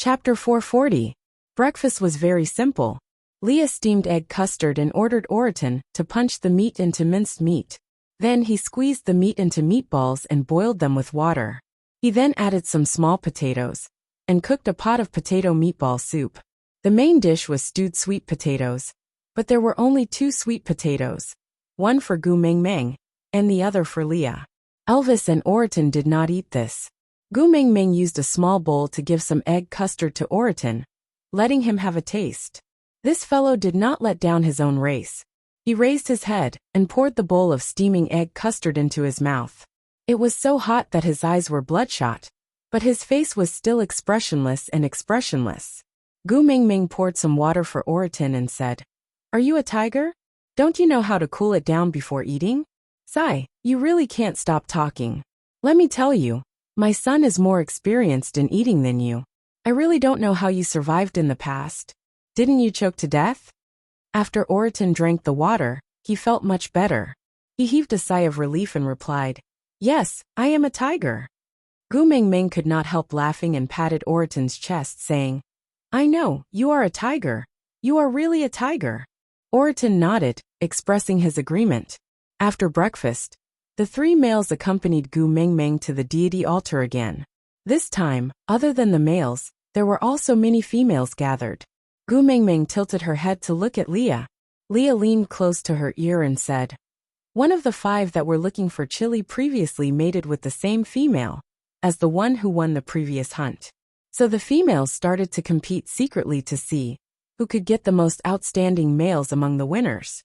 Chapter 440. Breakfast was very simple. Leah steamed egg custard and ordered Oriton to punch the meat into minced meat. Then he squeezed the meat into meatballs and boiled them with water. He then added some small potatoes and cooked a pot of potato meatball soup. The main dish was stewed sweet potatoes, but there were only 2 sweet potatoes, one for Gu Meng Meng and the other for Leah. Elvis and Oriton did not eat this. Gu Meng Meng used a small bowl to give some egg custard to Oriton, letting him have a taste. This fellow did not let down his own race. He raised his head and poured the bowl of steaming egg custard into his mouth. It was so hot that his eyes were bloodshot, but his face was still expressionless and expressionless. Gu Meng Meng poured some water for Oriton and said, "Are you a tiger? Don't you know how to cool it down before eating? Sigh, you really can't stop talking. Let me tell you, my son is more experienced in eating than you. I really don't know how you survived in the past. Didn't you choke to death?" After Oriton drank the water, he felt much better. He heaved a sigh of relief and replied, "Yes, I am a tiger." Gu Meng Meng could not help laughing and patted Oriton's chest, saying, "I know, you are a tiger. You are really a tiger." Oriton nodded, expressing his agreement. After breakfast, the 3 males accompanied Gu Meng Meng to the deity altar again. This time, other than the males, there were also many females gathered. Gu Meng Meng tilted her head to look at Leah. Leah leaned close to her ear and said, "One of the 5 that were looking for chili previously mated with the same female as the one who won the previous hunt. So the females started to compete secretly to see who could get the most outstanding males among the winners."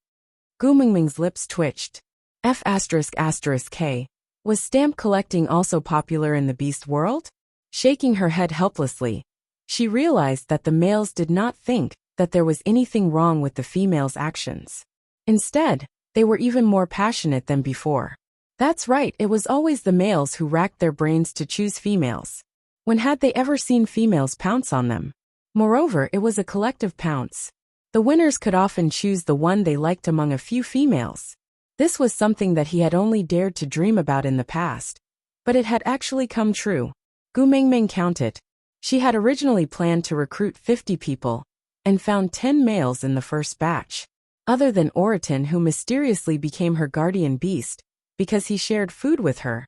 Gu Meng Meng's lips twitched. F***K. Was stamp collecting also popular in the beast world? Shaking her head helplessly, she realized that the males did not think that there was anything wrong with the females' actions. Instead, they were even more passionate than before. That's right, it was always the males who racked their brains to choose females. When had they ever seen females pounce on them? Moreover, it was a collective pounce. The winners could often choose the one they liked among a few females. This was something that he had only dared to dream about in the past, but it had actually come true. Gu Meng Meng counted. She had originally planned to recruit 50 people, and found 10 males in the first batch. Other than Oriton, who mysteriously became her guardian beast because he shared food with her,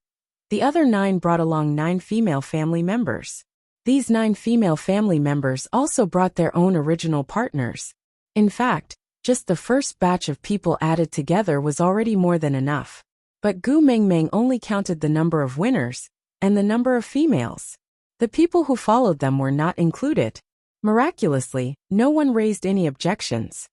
the other 9 brought along 9 female family members. These 9 female family members also brought their own original partners. In fact, just the first batch of people added together was already more than enough. But Gu Meng Meng only counted the number of winners and the number of females. The people who followed them were not included. Miraculously, no one raised any objections.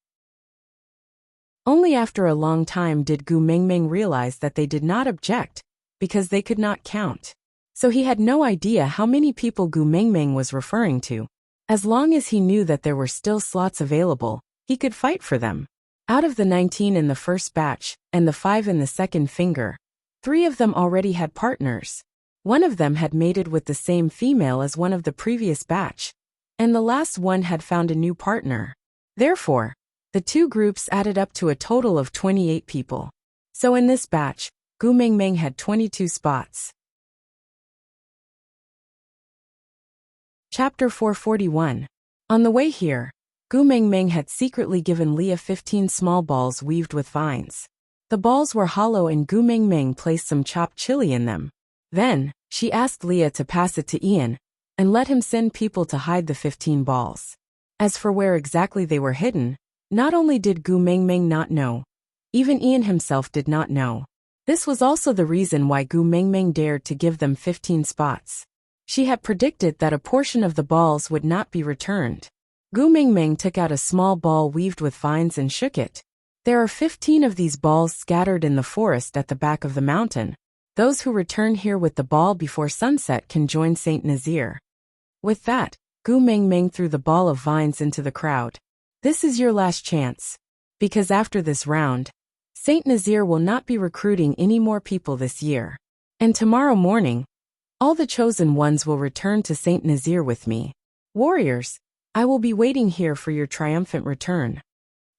Only after a long time did Gu Meng Meng realize that they did not object, because they could not count. So he had no idea how many people Gu Meng Meng was referring to. As long as he knew that there were still slots available, he could fight for them. Out of the 19 in the first batch, and the 5 in the second finger, 3 of them already had partners. One of them had mated with the same female as one of the previous batch, and the last one had found a new partner. Therefore, the 2 groups added up to a total of 28 people. So in this batch, Gu Meng Meng had 22 spots. Chapter 441. On the way here, Gu Meng Meng had secretly given Leah 15 small balls weaved with vines. The balls were hollow and Gu Meng Meng placed some chopped chili in them. Then, she asked Leah to pass it to Ian, and let him send people to hide the 15 balls. As for where exactly they were hidden, not only did Gu Meng Meng not know, even Ian himself did not know. This was also the reason why Gu Meng Meng dared to give them 15 spots. She had predicted that a portion of the balls would not be returned. Gu Meng Meng took out a small ball weaved with vines and shook it. There are 15 of these balls scattered in the forest at the back of the mountain. Those who return here with the ball before sunset can join Saint Nazir. With that, Gu Meng Meng threw the ball of vines into the crowd. This is your last chance. Because after this round, Saint Nazir will not be recruiting any more people this year. And tomorrow morning, all the chosen ones will return to Saint Nazir with me. Warriors, I will be waiting here for your triumphant return.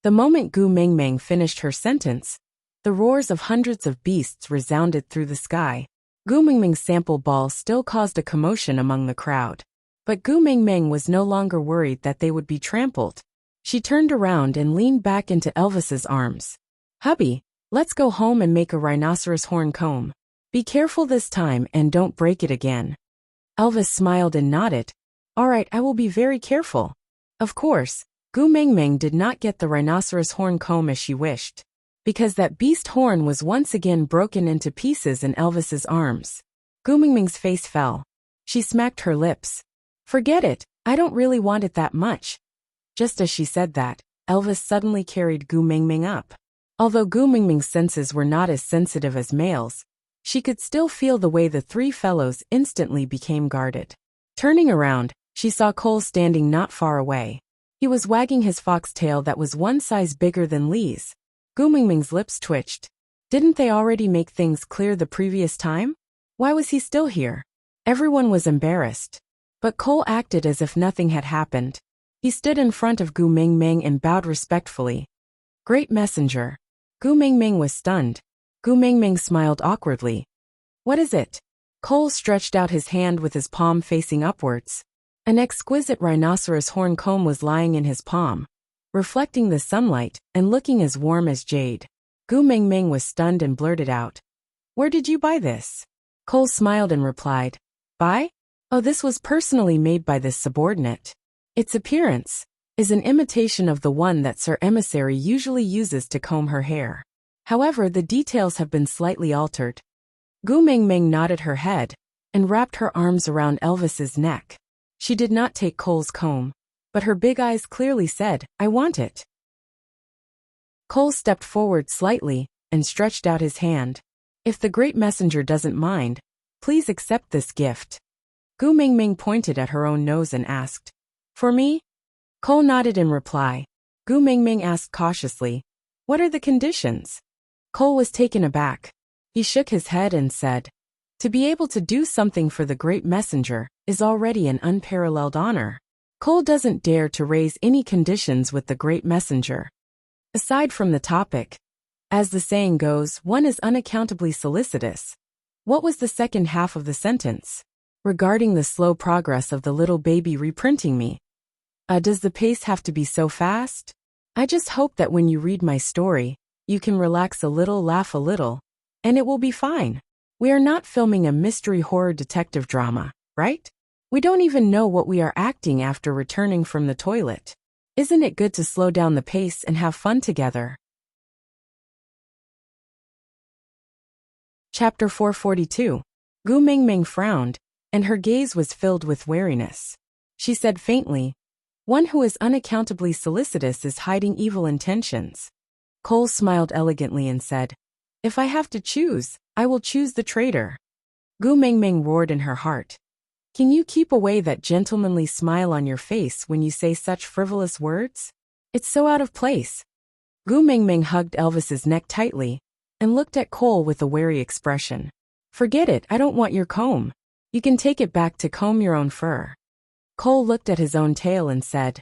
The moment Gu Meng Meng finished her sentence, the roars of hundreds of beasts resounded through the sky. Gu Meng Meng's sample ball still caused a commotion among the crowd. But Gu Mingming was no longer worried that they would be trampled. She turned around and leaned back into Elvis's arms. "Hubby, let's go home and make a rhinoceros horn comb. Be careful this time and don't break it again." Elvis smiled and nodded. "All right, I will be very careful." Of course, Gu Mingming did not get the rhinoceros horn comb as she wished, because that beast horn was once again broken into pieces in Elvis's arms. Gu Mingming's face fell. She smacked her lips. "Forget it, I don't really want it that much." Just as she said that, Elvis suddenly carried Gu Mingming up. Although Gu Mingming's senses were not as sensitive as males, she could still feel the way the three fellows instantly became guarded. Turning around, she saw Cole standing not far away. He was wagging his foxtail that was one size bigger than Lee's. Gu Mingming's lips twitched. Didn't they already make things clear the previous time? Why was he still here? Everyone was embarrassed. But Cole acted as if nothing had happened. He stood in front of Gu Mingming and bowed respectfully. "Great messenger." Gu Mingming was stunned. Gu Mingming smiled awkwardly. "What is it?" Cole stretched out his hand with his palm facing upwards. An exquisite rhinoceros horn comb was lying in his palm, reflecting the sunlight and looking as warm as jade. Gu Mingming was stunned and blurted out, "Where did you buy this?" Cole smiled and replied, "Buy? Oh, this was personally made by this subordinate. Its appearance is an imitation of the one that Sir Emissary usually uses to comb her hair. However, the details have been slightly altered." Gu Mingming nodded her head and wrapped her arms around Elvis's neck. She did not take Cole's comb, but her big eyes clearly said, "I want it." Cole stepped forward slightly and stretched out his hand. "If the great messenger doesn't mind, please accept this gift." Gu Mingming pointed at her own nose and asked, "For me?" Cole nodded in reply. Gu Mingming asked cautiously, "What are the conditions?" Cole was taken aback. He shook his head and said, "To be able to do something for the great messenger is already an unparalleled honor." Cole doesn't dare to raise any conditions with the great messenger. Aside from the topic, as the saying goes, one is unaccountably solicitous. What was the second half of the sentence? Regarding the slow progress of the little baby reprinting me. Does the pace have to be so fast? I just hope that when you read my story, you can relax a little, laugh a little, and it will be fine. We are not filming a mystery horror detective drama, right? We don't even know what we are acting after returning from the toilet. Isn't it good to slow down the pace and have fun together? Chapter 442. Gu Mingming frowned, and her gaze was filled with wariness. She said faintly, "One who is unaccountably solicitous is hiding evil intentions." Cole smiled elegantly and said, "If I have to choose, I will choose the traitor." Gu Mingming roared in her heart. "Can you keep away that gentlemanly smile on your face when you say such frivolous words? It's so out of place." Gu Mingming hugged Elvis's neck tightly and looked at Cole with a wary expression. "Forget it, I don't want your comb. You can take it back to comb your own fur." Cole looked at his own tail and said,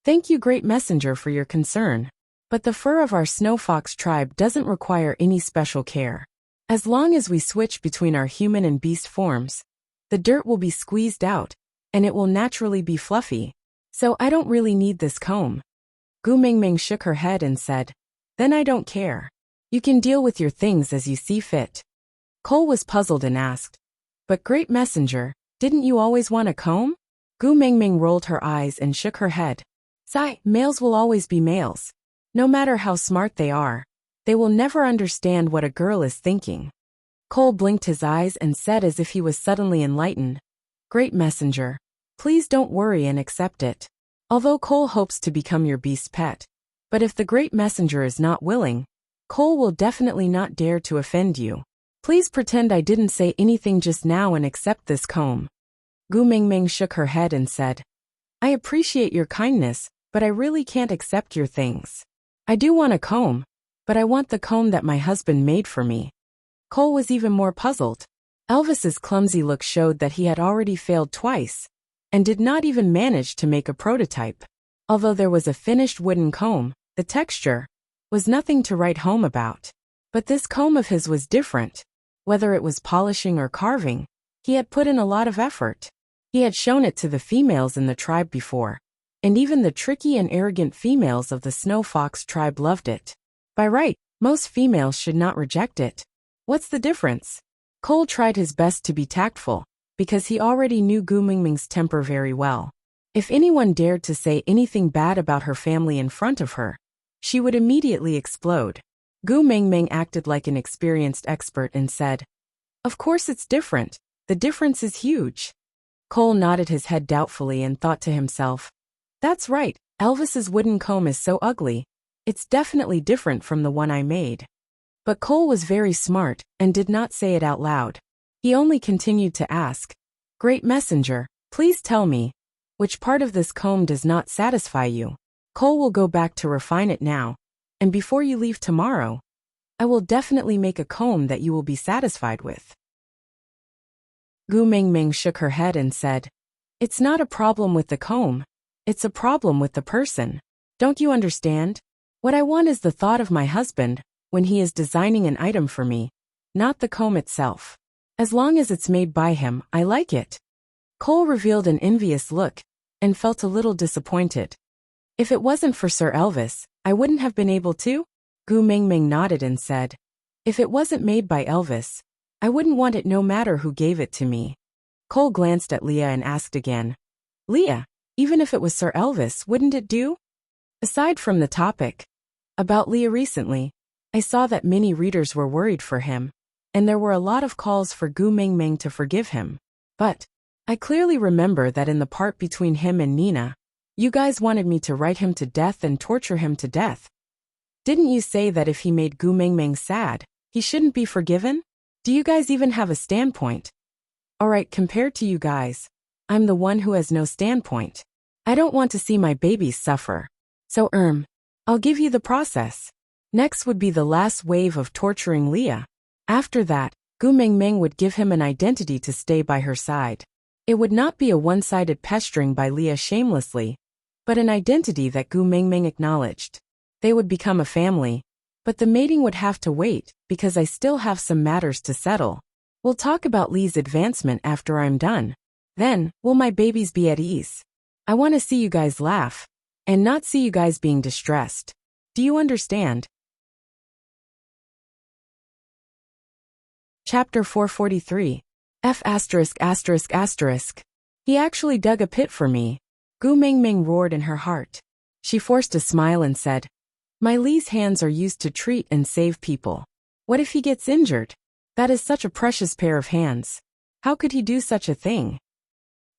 "Thank you, great messenger, for your concern. But the fur of our snow fox tribe doesn't require any special care. As long as we switch between our human and beast forms, the dirt will be squeezed out, and it will naturally be fluffy. So I don't really need this comb." Gu Mingming shook her head and said, "Then I don't care. You can deal with your things as you see fit." Cole was puzzled and asked, "But great messenger, didn't you always want a comb?" Gu Mingming rolled her eyes and shook her head. "Sigh, males will always be males. No matter how smart they are, they will never understand what a girl is thinking." Cole blinked his eyes and said as if he was suddenly enlightened, "Great messenger, please don't worry and accept it. Although Cole hopes to become your beast pet, but if the great messenger is not willing, Cole will definitely not dare to offend you. Please pretend I didn't say anything just now and accept this comb." Gu Mingming shook her head and said, "I appreciate your kindness, but I really can't accept your things. I do want a comb, but I want the comb that my husband made for me." Cole was even more puzzled. Elvis's clumsy look showed that he had already failed twice, and did not even manage to make a prototype. Although there was a finished wooden comb, the texture was nothing to write home about. But this comb of his was different. Whether it was polishing or carving, he had put in a lot of effort. He had shown it to the females in the tribe before, and even the tricky and arrogant females of the Snow Fox tribe loved it. By right, most females should not reject it. What's the difference? Cole tried his best to be tactful, because he already knew Gu Mingming's temper very well. If anyone dared to say anything bad about her family in front of her, she would immediately explode. Gu Mingming acted like an experienced expert and said, "Of course it's different. The difference is huge." Cole nodded his head doubtfully and thought to himself, "That's right, Elvis's wooden comb is so ugly. It's definitely different from the one I made." But Cole was very smart and did not say it out loud. He only continued to ask, "Great Messenger, please tell me, which part of this comb does not satisfy you? Cole will go back to refine it now, and before you leave tomorrow, I will definitely make a comb that you will be satisfied with." Gu Mingming shook her head and said, "It's not a problem with the comb. It's a problem with the person. Don't you understand? What I want is the thought of my husband when he is designing an item for me, not the comb itself. As long as it's made by him, I like it." Cole revealed an envious look and felt a little disappointed. "If it wasn't for Sir Elvis, I wouldn't have been able to?" Gu Mingming nodded and said, "If it wasn't made by Elvis, I wouldn't want it no matter who gave it to me." Cole glanced at Leah and asked again, "Leah, even if it was Sir Elvis, wouldn't it do?" Aside from the topic about Leah recently, I saw that many readers were worried for him, and there were a lot of calls for Gu Mingming to forgive him. But I clearly remember that in the part between him and Nina, you guys wanted me to write him to death and torture him to death. Didn't you say that if he made Gu Mingming sad, he shouldn't be forgiven? Do you guys even have a standpoint? Alright, compared to you guys, I'm the one who has no standpoint. I don't want to see my babies suffer. So I'll give you the process. Next would be the last wave of torturing Leah. After that, Gu Mingming would give him an identity to stay by her side. It would not be a one-sided pestering by Leah shamelessly, but an identity that Gu Mingming acknowledged. They would become a family, but the mating would have to wait because I still have some matters to settle. We'll talk about Lee's advancement after I'm done. Then, will my babies be at ease? I want to see you guys laugh, and not see you guys being distressed. Do you understand? Chapter 443. F********. He actually dug a pit for me. Gu Mingming roared in her heart. She forced a smile and said, "My Lee's hands are used to treat and save people. What if he gets injured? That is such a precious pair of hands. How could he do such a thing?"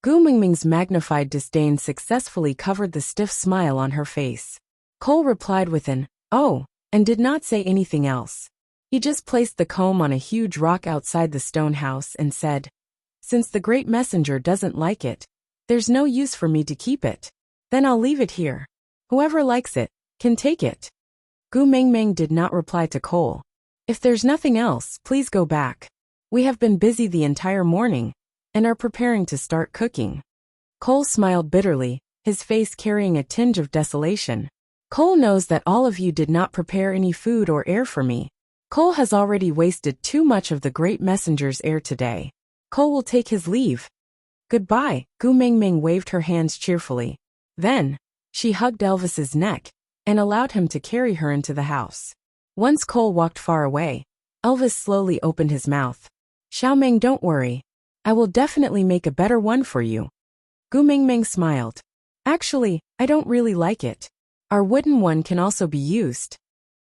Gu Mingming's magnified disdain successfully covered the stiff smile on her face. Cole replied with an, "Oh," and did not say anything else. He just placed the comb on a huge rock outside the stone house and said, "Since the great messenger doesn't like it, there's no use for me to keep it. Then I'll leave it here. Whoever likes it can take it." Gu Mingming did not reply to Cole. "If there's nothing else, please go back. We have been busy the entire morning and are preparing to start cooking." Cole smiled bitterly, his face carrying a tinge of desolation. "Cole knows that all of you did not prepare any food or air for me. Cole has already wasted too much of the great messenger's air today. Cole will take his leave. Goodbye." Gu Mingming waved her hands cheerfully. Then, she hugged Elvis's neck and allowed him to carry her into the house. Once Cole walked far away, Elvis slowly opened his mouth. "Xiaoming, don't worry. I will definitely make a better one for you." Gu Mingming smiled. "Actually, I don't really like it. Our wooden one can also be used."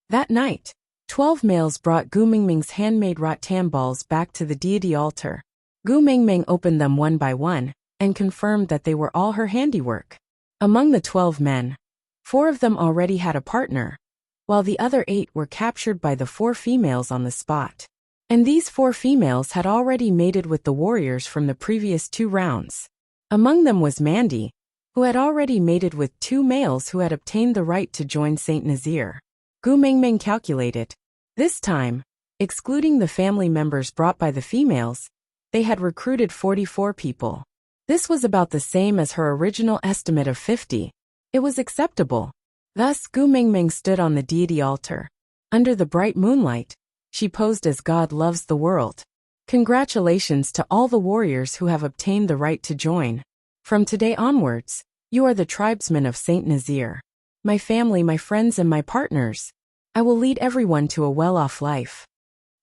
That night, 12 males brought Gu Mingming's handmade rattan balls back to the deity altar. Gu Mingming opened them one by one and confirmed that they were all her handiwork. Among the 12 men, 4 of them already had a partner, while the other 8 were captured by the 4 females on the spot. And these 4 females had already mated with the warriors from the previous 2 rounds. Among them was Mandy, who had already mated with 2 males who had obtained the right to join Saint Nazir. Gu Mingming calculated. This time, excluding the family members brought by the females, they had recruited 44 people. This was about the same as her original estimate of 50. It was acceptable. Thus, Gu Mingming stood on the deity altar. Under the bright moonlight, she posed as God loves the world. Congratulations to all the warriors who have obtained the right to join. From today onwards, you are the tribesmen of Saint Nazir. My family, my friends, and my partners. I will lead everyone to a well-off life.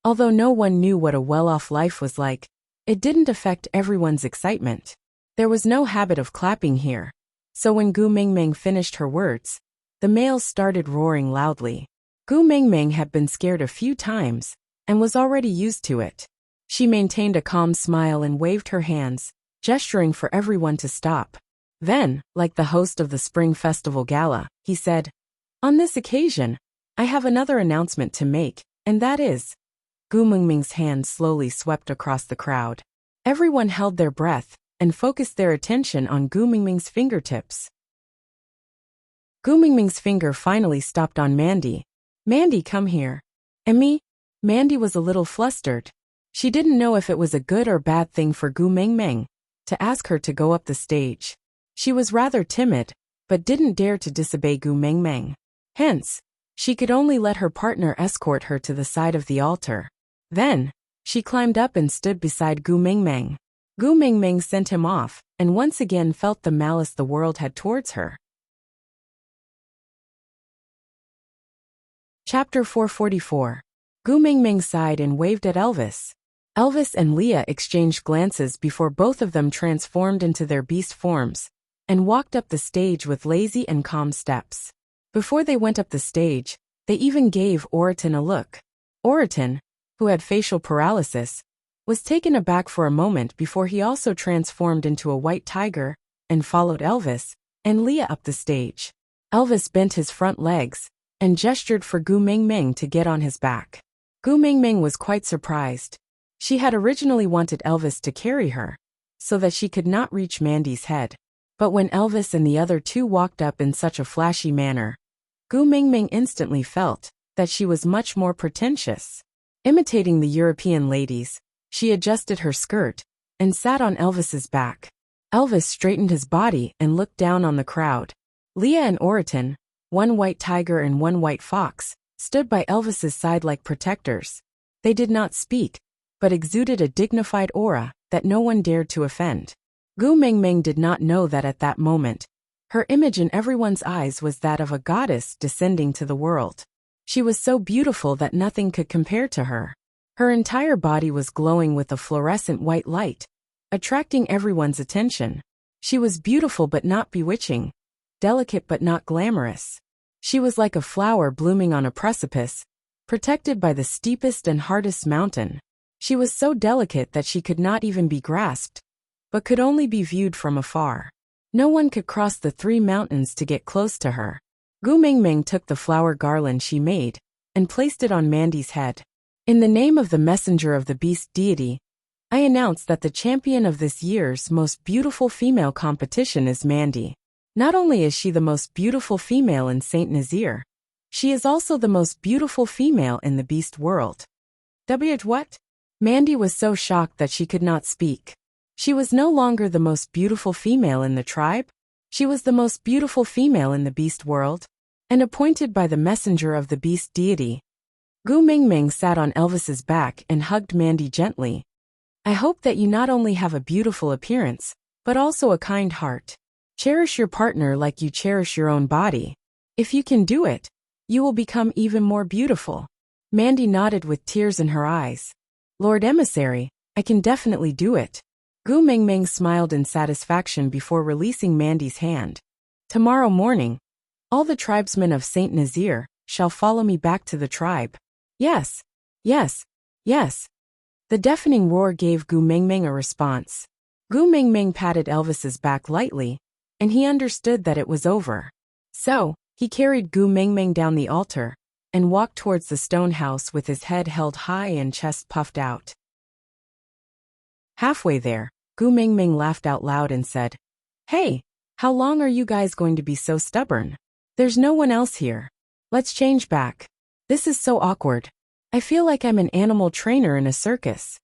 Although no one knew what a well-off life was like, it didn't affect everyone's excitement. There was no habit of clapping here. So when Gu Mingming finished her words, the males started roaring loudly. Gu Mingming had been scared a few times, and was already used to it. She maintained a calm smile and waved her hands, gesturing for everyone to stop. Then, like the host of the Spring Festival Gala, he said, "On this occasion, I have another announcement to make, and that is..." Gu Mingming's hand slowly swept across the crowd. Everyone held their breath and focused their attention on Gu Mingming's fingertips. Gu Mingming's finger finally stopped on Mandy. "Mandy, come here." "And me?" Mandy was a little flustered. She didn't know if it was a good or bad thing for Gu Mingming to ask her to go up the stage. She was rather timid, but didn't dare to disobey Gu Mingming. Hence, she could only let her partner escort her to the side of the altar. Then, she climbed up and stood beside Gu Mingming. Gu Mingming sent him off, and once again felt the malice the world had towards her. Chapter 444. Gu Mingming sighed and waved at Elvis. Elvis and Leah exchanged glances before both of them transformed into their beast forms and walked up the stage with lazy and calm steps. Before they went up the stage, they even gave Oriton a look. Oriton, who had facial paralysis, was taken aback for a moment before he also transformed into a white tiger and followed Elvis and Leah up the stage. Elvis bent his front legs and gestured for Gu Mingming to get on his back. Gu Mingming was quite surprised. She had originally wanted Elvis to carry her, so that she could not reach Mandy's head. But when Elvis and the other two walked up in such a flashy manner, Gu Mingming instantly felt that she was much more pretentious. Imitating the European ladies, she adjusted her skirt and sat on Elvis's back. Elvis straightened his body and looked down on the crowd. Leah and Oriton, one white tiger and one white fox, stood by Elvis's side like protectors. They did not speak, but exuded a dignified aura that no one dared to offend. Gu Mingming did not know that at that moment, her image in everyone's eyes was that of a goddess descending to the world. She was so beautiful that nothing could compare to her. Her entire body was glowing with a fluorescent white light, attracting everyone's attention. She was beautiful but not bewitching, delicate but not glamorous. She was like a flower blooming on a precipice, protected by the steepest and hardest mountain. She was so delicate that she could not even be grasped, but could only be viewed from afar. No one could cross the 3 mountains to get close to her. Gu Mingming took the flower garland she made and placed it on Mandy's head. "In the name of the messenger of the beast deity, I announce that the champion of this year's most beautiful female competition is Mandy. Not only is she the most beautiful female in Saint Nazir, she is also the most beautiful female in the beast world." What? Mandy was so shocked that she could not speak. She was no longer the most beautiful female in the tribe. She was the most beautiful female in the beast world, and appointed by the messenger of the beast deity. Gu Mingming sat on Elvis's back and hugged Mandy gently. "I hope that you not only have a beautiful appearance, but also a kind heart. Cherish your partner like you cherish your own body. If you can do it, you will become even more beautiful." Mandy nodded with tears in her eyes. "Lord Emissary, I can definitely do it." Gu Mingming smiled in satisfaction before releasing Mandy's hand. "Tomorrow morning, all the tribesmen of Saint Nazir shall follow me back to the tribe." "Yes, yes, yes." The deafening roar gave Gu Mingming a response. Gu Mingming patted Elvis's back lightly, and he understood that it was over. So, he carried Gu Mingming down the altar and walked towards the stone house with his head held high and chest puffed out. Halfway there, Gu Mingming laughed out loud and said, "Hey, how long are you guys going to be so stubborn? There's no one else here. Let's change back. This is so awkward. I feel like I'm an animal trainer in a circus."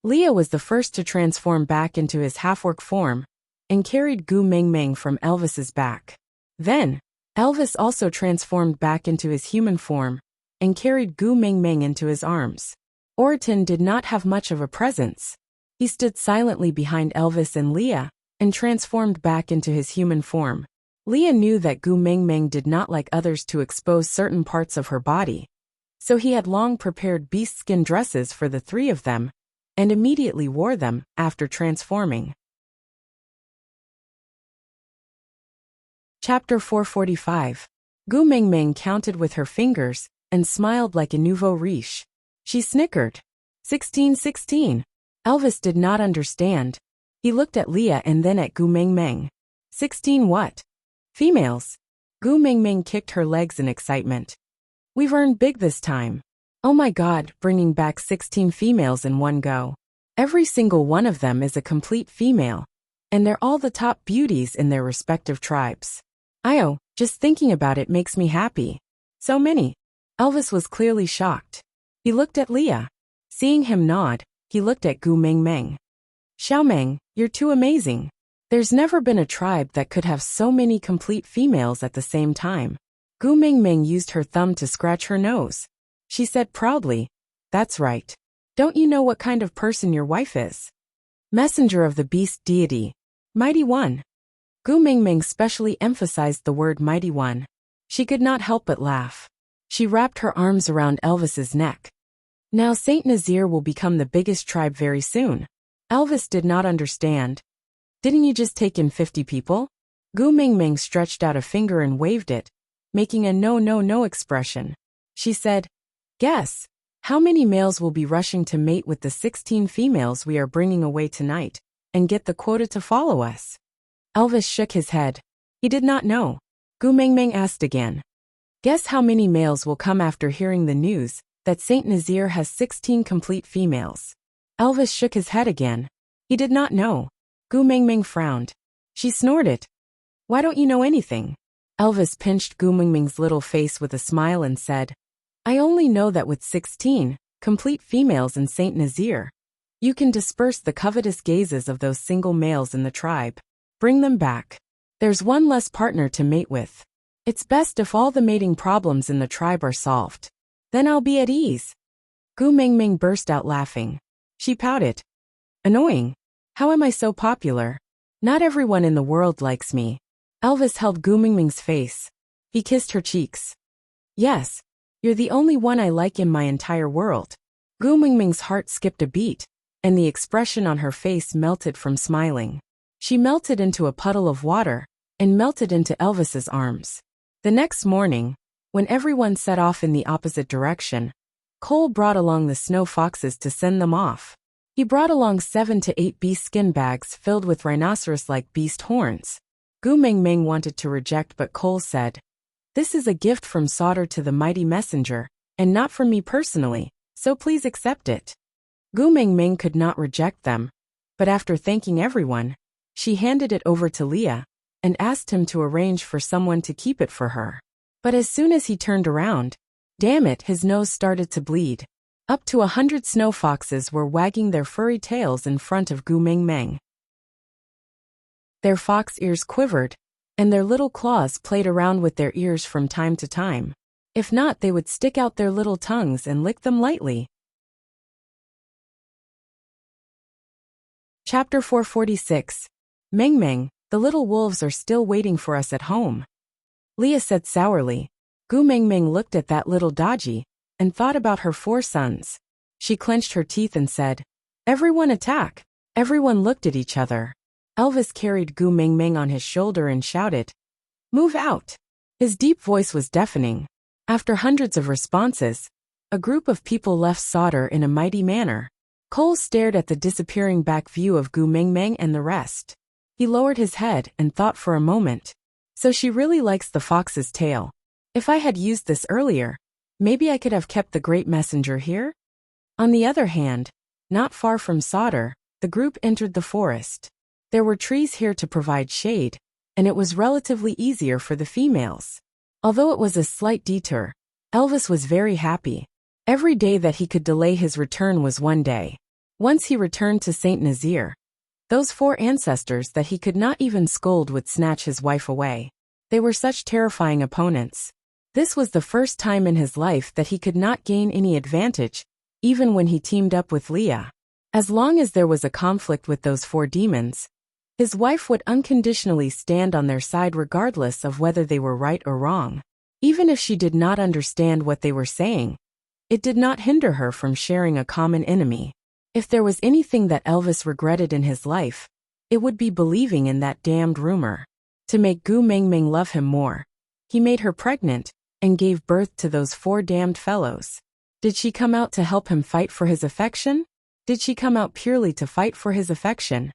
Leah was the first to transform back into his half-orc form and carried Gu Mingming from Elvis's back. Then, Elvis also transformed back into his human form and carried Gu Mingming into his arms. Oriton did not have much of a presence. He stood silently behind Elvis and Leah, and transformed back into his human form. Leah knew that Gu Mengmeng did not like others to expose certain parts of her body, so he had long prepared beast skin dresses for the three of them, and immediately wore them after transforming. Chapter 445. Gu Mengmeng counted with her fingers and smiled like a nouveau riche. She snickered. 16. Elvis did not understand. He looked at Leah and then at Gu Mengmeng. 16 what? Females. Gu Mengmeng kicked her legs in excitement. We've earned big this time. Oh my God, bringing back 16 females in one go. Every single one of them is a complete female, and they're all the top beauties in their respective tribes. Just thinking about it makes me happy. So many. Elvis was clearly shocked. He looked at Leah. Seeing him nod, he looked at Gu Mengmeng. Xiaomeng, you're too amazing. There's never been a tribe that could have so many complete females at the same time. Gu Mengmeng used her thumb to scratch her nose. She said proudly, That's right. Don't you know what kind of person your wife is? Messenger of the beast deity. Mighty One. Gu Mengmeng specially emphasized the word Mighty One. She could not help but laugh. She wrapped her arms around Elvis's neck. Now Saint Nazir will become the biggest tribe very soon. Elvis did not understand. Didn't you just take in 50 people? Gu Mengmeng stretched out a finger and waved it, making a no expression. She said, Guess. How many males will be rushing to mate with the 16 females we are bringing away tonight, and get the quota to follow us? Elvis shook his head. He did not know. Gu Mengmeng asked again. Guess how many males will come after hearing the news that Saint Nazir has 16 complete females? Elvis shook his head again. He did not know. Gu Mengmeng frowned. She snorted. Why don't you know anything? Elvis pinched Gu Mengmeng's little face with a smile and said, I only know that with 16 complete females in Saint Nazir, you can disperse the covetous gazes of those single males in the tribe. Bring them back. There's one less partner to mate with. It's best if all the mating problems in the tribe are solved. Then I'll be at ease. Gu Mengmeng burst out laughing. She pouted. Annoying. How am I so popular? Not everyone in the world likes me. Elvis held Gu Mengmeng's face. He kissed her cheeks. Yes, you're the only one I like in my entire world. Gu Mengmeng's heart skipped a beat, and the expression on her face melted from smiling. She melted into a puddle of water, and melted into Elvis's arms. The next morning, when everyone set off in the opposite direction, Cole brought along the snow foxes to send them off. He brought along 7 to 8 beast skin bags filled with rhinoceros-like beast horns. Gu Mengmeng wanted to reject, but Cole said, This is a gift from Sauter to the mighty messenger, and not from me personally, so please accept it. Gu Mengmeng could not reject them, but after thanking everyone, she handed it over to Leah, and asked him to arrange for someone to keep it for her. But as soon as he turned around, damn it, his nose started to bleed. Up to 100 snow foxes were wagging their furry tails in front of Gu Mengmeng. Their fox ears quivered, and their little claws played around with their ears from time to time. If not, they would stick out their little tongues and lick them lightly. Chapter 446. Mengmeng, the little wolves are still waiting for us at home. Leah said sourly. Gu Mengmeng looked at that little dodgy, and thought about her 4 sons. She clenched her teeth and said, Everyone attack. Everyone looked at each other. Elvis carried Gu Mengmeng on his shoulder and shouted, Move out. His deep voice was deafening. After hundreds of responses, a group of people left Sauter in a mighty manner. Cole stared at the disappearing back view of Gu Mengmeng and the rest. He lowered his head and thought for a moment. So she really likes the fox's tail. If I had used this earlier, maybe I could have kept the great messenger here? On the other hand, not far from Sauter, the group entered the forest. There were trees here to provide shade, and it was relatively easier for the females. Although it was a slight detour, Elvis was very happy. Every day that he could delay his return was one day. Once he returned to Saint Nazir, those 4 ancestors that he could not even scold would snatch his wife away. They were such terrifying opponents. This was the first time in his life that he could not gain any advantage, even when he teamed up with Leah. As long as there was a conflict with those 4 demons, his wife would unconditionally stand on their side regardless of whether they were right or wrong. Even if she did not understand what they were saying, it did not hinder her from sharing a common enemy. If there was anything that Elvis regretted in his life, it would be believing in that damned rumor. To make Gu Mengmeng love him more, he made her pregnant and gave birth to those 4 damned fellows. Did she come out to help him fight for his affection? Did she come out purely to fight for his affection?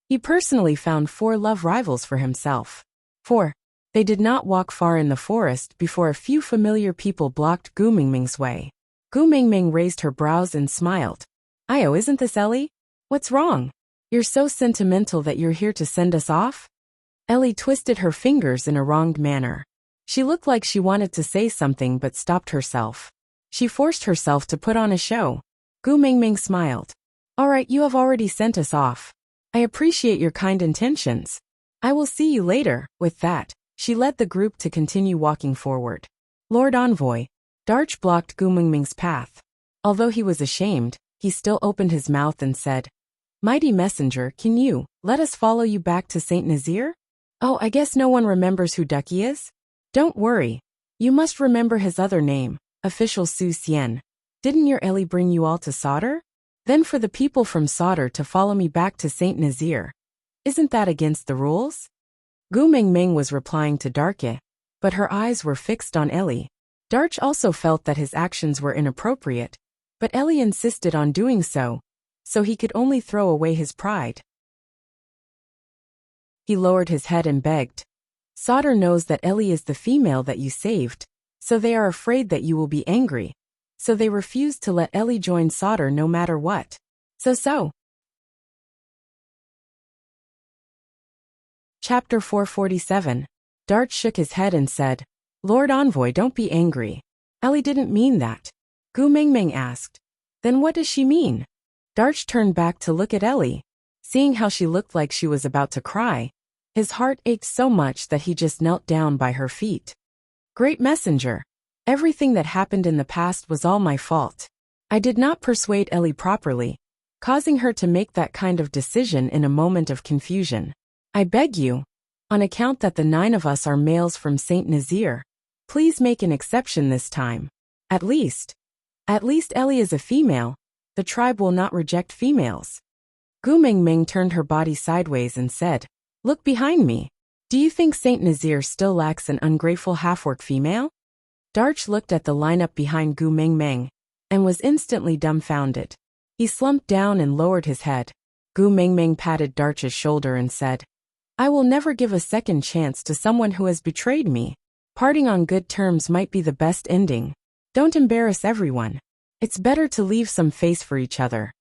He personally found 4 love rivals for himself. 4. They did not walk far in the forest before a few familiar people blocked Gu Mengmeng's way. Gu Mengmeng raised her brows and smiled. "Io, isn't this Ellie? What's wrong? You're so sentimental that you're here to send us off?" Ellie twisted her fingers in a wronged manner. She looked like she wanted to say something but stopped herself. She forced herself to put on a show. Gu Mengmeng smiled. "All right, you have already sent us off. I appreciate your kind intentions. I will see you later." With that, she led the group to continue walking forward. Lord Envoy, Darch blocked Gu Mengmeng's path. Although he was ashamed, he still opened his mouth and said, "Mighty messenger, can you let us follow you back to Saint Nazir?" "Oh, I guess no one remembers who Ducky is? Don't worry. You must remember his other name, Official Su Xian. Didn't your Ellie bring you all to Sauter? Then for the people from Sauter to follow me back to Saint Nazir. Isn't that against the rules?" Gu Mengmeng was replying to Darke, but her eyes were fixed on Ellie. Darch also felt that his actions were inappropriate, but Ellie insisted on doing so he could only throw away his pride. He lowered his head and begged, "Sauter knows that Ellie is the female that you saved, so they are afraid that you will be angry. So they refuse to let Ellie join Sauter no matter what. So. Chapter 447. Darch shook his head and said, "Lord Envoy, don't be angry. Ellie didn't mean that." Gu Mengmeng asked, "Then what does she mean?" Darch turned back to look at Ellie. Seeing how she looked like she was about to cry, his heart ached so much that he just knelt down by her feet. "Great messenger. Everything that happened in the past was all my fault. I did not persuade Ellie properly, causing her to make that kind of decision in a moment of confusion. I beg you, on account that the 9 of us are males from Saint Nazir, please make an exception this time. At least Ellie is a female. The tribe will not reject females." Gu Mengmeng turned her body sideways and said, "Look behind me. Do you think Saint Nazir still lacks an ungrateful half-orc female?" Darch looked at the lineup behind Gu Mengmeng and was instantly dumbfounded. He slumped down and lowered his head. Gu Mengmeng patted Darch's shoulder and said, "I will never give a second chance to someone who has betrayed me. Parting on good terms might be the best ending. Don't embarrass everyone. It's better to leave some face for each other."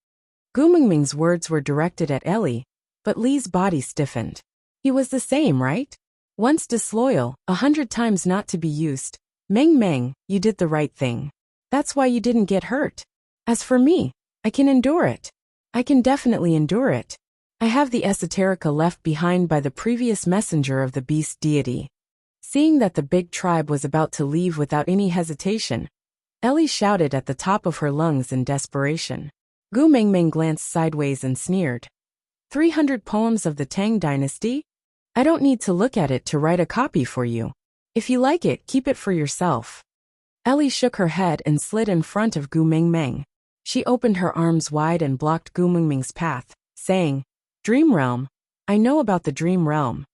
Gu Mengmeng's words were directed at Ellie, but Lee's body stiffened. He was the same, right? Once disloyal, 100 times not to be used. Meng, you did the right thing. That's why you didn't get hurt. As for me, I can endure it. I can definitely endure it. I have the esoterica left behind by the previous messenger of the beast deity. Seeing that the big tribe was about to leave without any hesitation, Ellie shouted at the top of her lungs in desperation. Gu Mengmeng glanced sideways and sneered. 300 poems of the Tang dynasty? I don't need to look at it to write a copy for you. If you like it, keep it for yourself. Ellie shook her head and slid in front of Gu Mengmeng. She opened her arms wide and blocked Gu Mengmeng's path, saying, "Dream Realm. I know about the Dream Realm."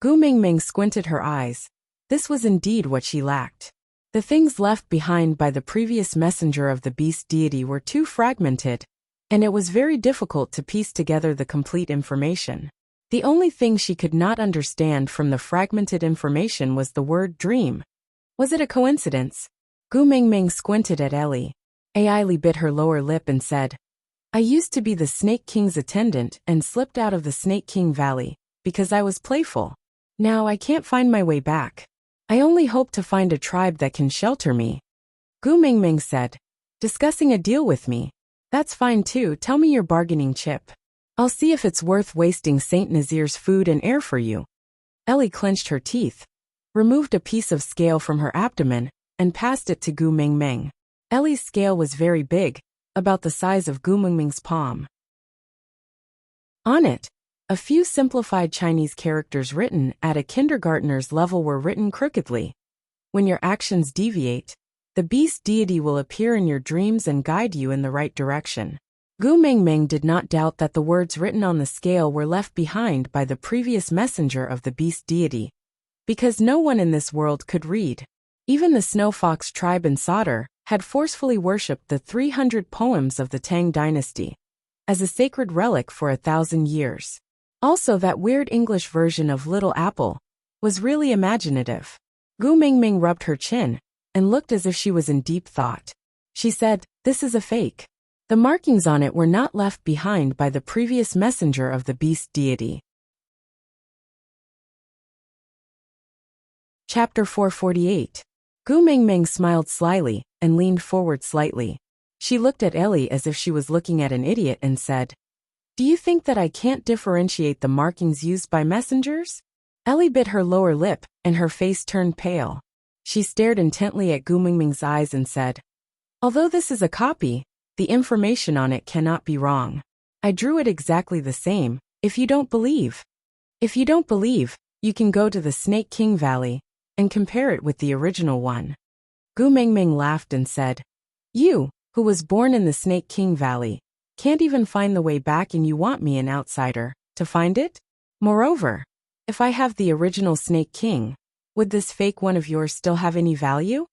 Gu Mengmeng squinted her eyes. This was indeed what she lacked. The things left behind by the previous messenger of the beast deity were too fragmented, and it was very difficult to piece together the complete information. The only thing she could not understand from the fragmented information was the word dream. Was it a coincidence? Gu Mengmeng squinted at Ellie. Ailey bit her lower lip and said, "I used to be the Snake King's attendant and slipped out of the Snake King Valley because I was playful. Now I can't find my way back. I only hope to find a tribe that can shelter me." Gu Mengmeng said, "Discussing a deal with me? That's fine too. Tell me your bargaining chip. I'll see if it's worth wasting Saint Nazir's food and air for you." Ellie clenched her teeth, removed a piece of scale from her abdomen, and passed it to Gu Mengmeng. Ellie's scale was very big, about the size of Gu Mingming's palm. On it, a few simplified Chinese characters written at a kindergartner's level were written crookedly. When your actions deviate, the beast deity will appear in your dreams and guide you in the right direction. Gu Mingming did not doubt that the words written on the scale were left behind by the previous messenger of the beast deity, because no one in this world could read. Even the Snow Fox tribe in Sauter had forcefully worshipped the 300 poems of the Tang dynasty as a sacred relic for 1,000 years. Also, that weird English version of Little Apple was really imaginative. Gu Mingming rubbed her chin and looked as if she was in deep thought. She said, "This is a fake. The markings on it were not left behind by the previous messenger of the beast deity." Chapter 448. Gu Mingming smiled slyly and leaned forward slightly. She looked at Ellie as if she was looking at an idiot and said, "Do you think that I can't differentiate the markings used by messengers?" Ellie bit her lower lip and her face turned pale. She stared intently at Gu Mingming's eyes and said, "Although this is a copy, the information on it cannot be wrong. I drew it exactly the same. If you don't believe, you can go to the Snake King Valley and compare it with the original one." Gu Mingming laughed and said, "You, who was born in the Snake King Valley, can't even find the way back and you want me, an outsider, to find it? Moreover, if I have the original Snake King, would this fake one of yours still have any value?"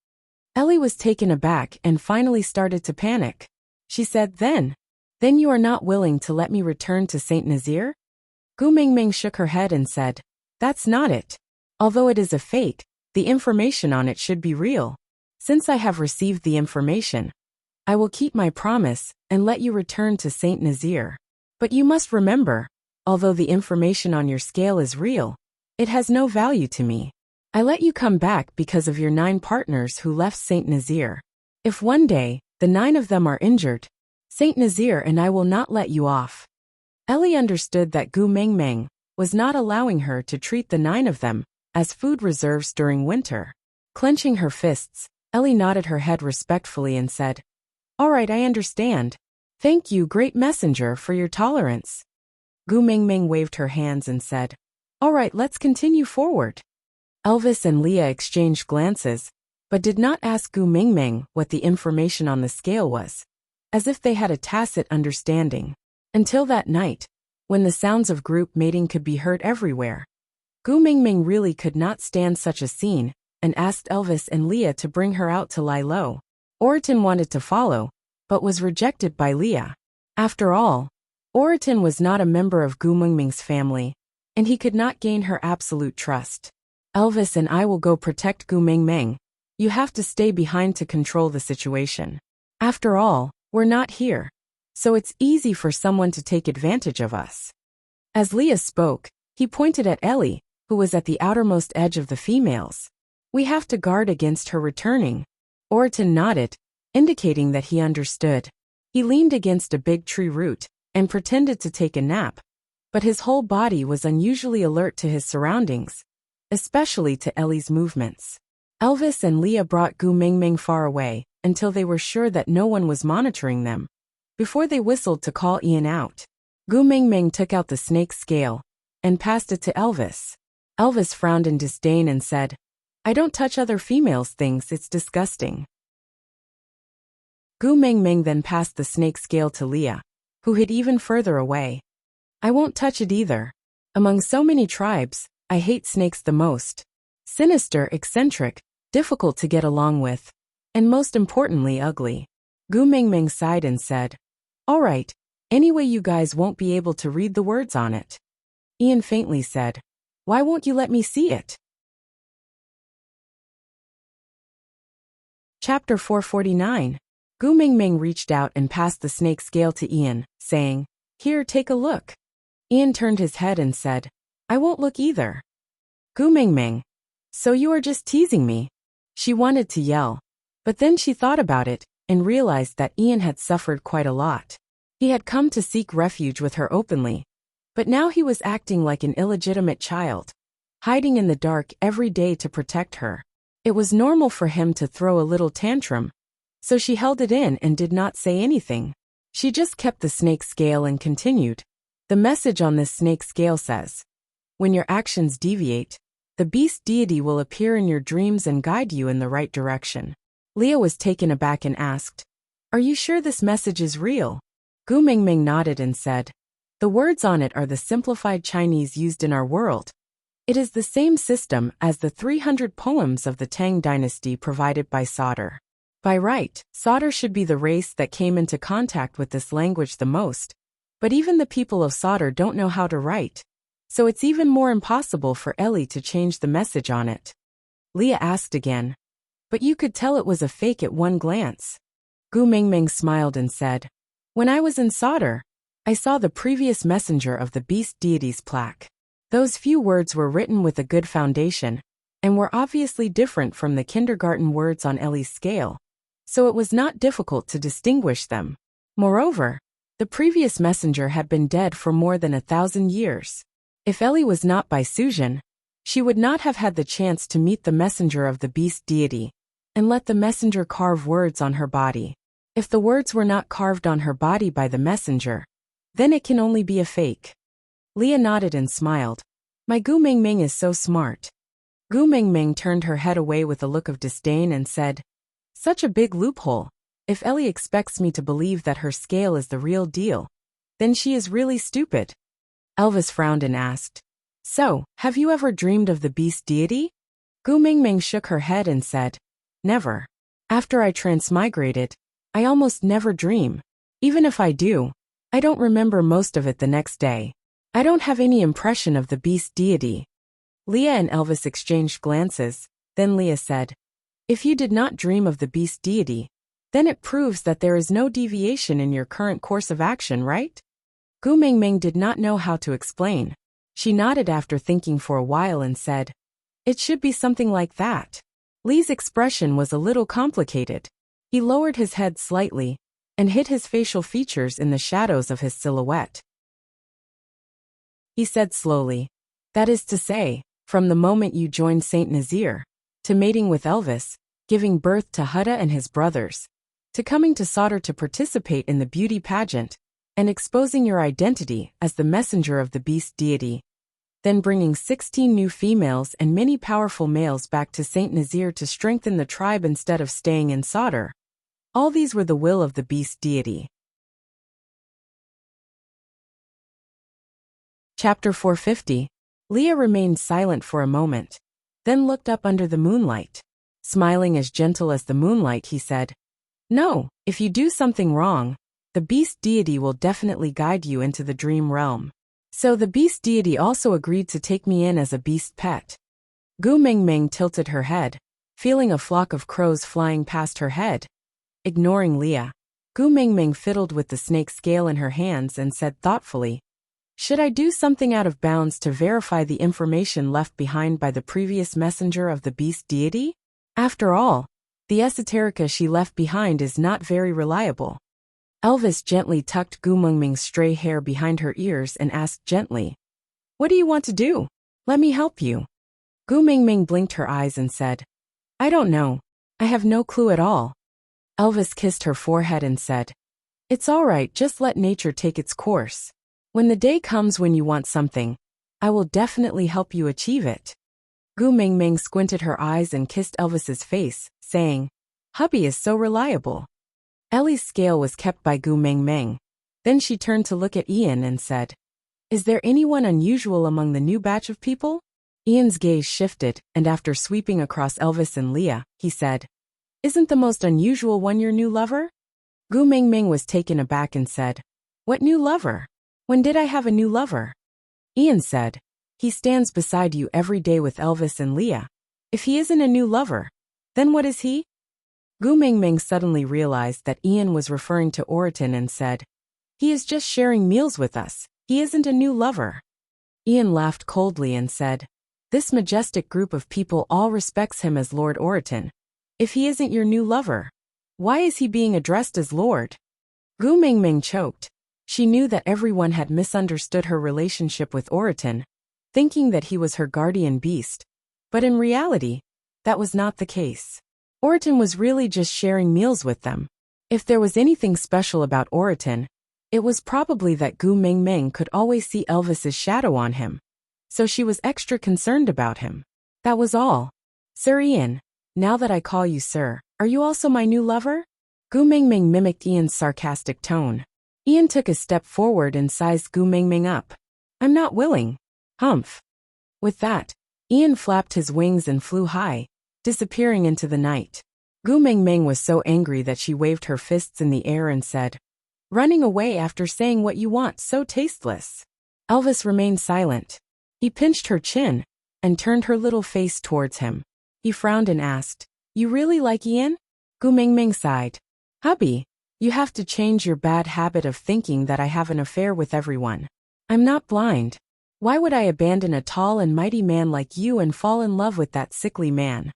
Ellie was taken aback and finally started to panic. She said, Then you are not willing to let me return to Saint Nazir?" Gu Mingming shook her head and said, "That's not it. Although it is a fake, the information on it should be real. Since I have received the information, I will keep my promise and let you return to Saint Nazir. But you must remember, although the information on your scale is real, it has no value to me. I let you come back because of your 9 partners who left Saint Nazir. If one day, the 9 of them are injured, Saint Nazir and I will not let you off." Ellie understood that Gu Mingming was not allowing her to treat the 9 of them as food reserves during winter. Clenching her fists, Ellie nodded her head respectfully and said, "All right, I understand. Thank you, great messenger, for your tolerance." Gu Mingming waved her hands and said, "All right, let's continue forward." Elvis and Leah exchanged glances, but did not ask Gu Mingming what the information on the scale was, as if they had a tacit understanding. Until that night, when the sounds of group mating could be heard everywhere. Gu Mingming really could not stand such a scene and asked Elvis and Leah to bring her out to lie low. Oriton wanted to follow, but was rejected by Leah. After all, Oriton was not a member of Gu Mingming's family, and he could not gain her absolute trust. "Elvis and I will go protect Gu Mingming. You have to stay behind to control the situation. After all, we're not here, so it's easy for someone to take advantage of us." As Leah spoke, he pointed at Ellie, who was at the outermost edge of the females. "We have to guard against her returning." Oriton nodded, indicating that he understood. He leaned against a big tree root and pretended to take a nap, but his whole body was unusually alert to his surroundings, especially to Ellie's movements. Elvis and Leah brought Gu Mingming far away until they were sure that no one was monitoring them, before they whistled to call Ian out. Gu Mingming took out the snake scale and passed it to Elvis. Elvis frowned in disdain and said, "I don't touch other females' things, it's disgusting." Gu Mingming then passed the snake scale to Leah, who hid even further away. "I won't touch it either. Among so many tribes, I hate snakes the most. Sinister, eccentric, difficult to get along with, and most importantly ugly." Gu Mingming sighed and said, "All right, anyway you guys won't be able to read the words on it." Ian faintly said, "Why won't you let me see it?" Chapter 449. Gu Mingming reached out and passed the snake scale to Ian, saying, "Here, take a look." Ian turned his head and said, "I won't look either." Gu Mingming, "So you are just teasing me?" She wanted to yell, but then she thought about it and realized that Ian had suffered quite a lot. He had come to seek refuge with her openly, but now he was acting like an illegitimate child, hiding in the dark every day to protect her. It was normal for him to throw a little tantrum, so she held it in and did not say anything. She just kept the snake scale and continued. The message on this snake scale says, when your actions deviate, the beast deity will appear in your dreams and guide you in the right direction. Leah was taken aback and asked, are you sure this message is real? Gu Mingming nodded and said, the words on it are the simplified Chinese used in our world. It is the same system as the 300 poems of the Tang dynasty provided by Sauter. By right, Sauter should be the race that came into contact with this language the most, but even the people of Sauter don't know how to write, so it's even more impossible for Ellie to change the message on it. Leah asked again, but you could tell it was a fake at one glance. Gu Mingming smiled and said, when I was in Sauter, I saw the previous messenger of the beast deity's plaque. Those few words were written with a good foundation, and were obviously different from the kindergarten words on Ellie's scale, so it was not difficult to distinguish them. Moreover, the previous messenger had been dead for more than 1,000 years. If Ellie was not by Suzhen, she would not have had the chance to meet the messenger of the beast deity, and let the messenger carve words on her body. If the words were not carved on her body by the messenger, then it can only be a fake. Leah nodded and smiled. My Gu Mingming is so smart. Gu Mingming turned her head away with a look of disdain and said, such a big loophole. If Ellie expects me to believe that her scale is the real deal, then she is really stupid. Elvis frowned and asked, so, have you ever dreamed of the beast deity? Gu Mingming shook her head and said, never. After I transmigrated, I almost never dream. Even if I do, I don't remember most of it the next day. I don't have any impression of the beast deity. Leah and Elvis exchanged glances, then Leah said, if you did not dream of the beast deity, then it proves that there is no deviation in your current course of action, right? Gu Mingming did not know how to explain. She nodded after thinking for a while and said, it should be something like that. Lee's expression was a little complicated. He lowered his head slightly and hid his facial features in the shadows of his silhouette. He said slowly, that is to say, from the moment you joined Saint Nazir, to mating with Elvis, giving birth to Hutta and his brothers, to coming to Sauter to participate in the beauty pageant, and exposing your identity as the messenger of the beast deity, then bringing 16 new females and many powerful males back to Saint Nazir to strengthen the tribe instead of staying in Sauter. All these were the will of the beast deity. Chapter 450. Leah remained silent for a moment, then looked up under the moonlight. Smiling as gentle as the moonlight, he said, no, if you do something wrong, the beast deity will definitely guide you into the dream realm. So the beast deity also agreed to take me in as a beast pet. Gu Mingming tilted her head, feeling a flock of crows flying past her head. Ignoring Leah, Gu Mingming fiddled with the snake scale in her hands and said thoughtfully, should I do something out of bounds to verify the information left behind by the previous messenger of the beast deity? After all, the esoterica she left behind is not very reliable. Elvis gently tucked Gu Mingming's stray hair behind her ears and asked gently, what do you want to do? Let me help you. Gu Mingming blinked her eyes and said, I don't know. I have no clue at all. Elvis kissed her forehead and said, it's all right, just let nature take its course. When the day comes when you want something, I will definitely help you achieve it. Gu Mingming squinted her eyes and kissed Elvis's face, saying, hubby is so reliable. Ellie's scale was kept by Gu Mingming. Then she turned to look at Ian and said, is there anyone unusual among the new batch of people? Ian's gaze shifted, and after sweeping across Elvis and Leah, he said, isn't the most unusual one your new lover? Gu Mingming was taken aback and said, what new lover? When did I have a new lover? Ian said, he stands beside you every day with Elvis and Leah. If he isn't a new lover, then what is he? Gu Mingming suddenly realized that Ian was referring to Oriton and said, he is just sharing meals with us. He isn't a new lover. Ian laughed coldly and said, this majestic group of people all respects him as Lord Oriton. If he isn't your new lover, why is he being addressed as Lord? Gu Mingming choked. She knew that everyone had misunderstood her relationship with Oriton, thinking that he was her guardian beast. But in reality, that was not the case. Oriton was really just sharing meals with them. If there was anything special about Oriton, it was probably that Gu Mingming could always see Elvis's shadow on him, so she was extra concerned about him. That was all. Sir Ian, now that I call you sir, are you also my new lover? Gu Mingming mimicked Ian's sarcastic tone. Ian took a step forward and sized Gu Mingming up. I'm not willing. Humph. With that, Ian flapped his wings and flew high, disappearing into the night. Gu Mingming was so angry that she waved her fists in the air and said, running away after saying what you want, so tasteless. Elvis remained silent. He pinched her chin and turned her little face towards him. He frowned and asked, you really like Ian? Gu Mingming sighed. Hubby, you have to change your bad habit of thinking that I have an affair with everyone. I'm not blind. Why would I abandon a tall and mighty man like you and fall in love with that sickly man?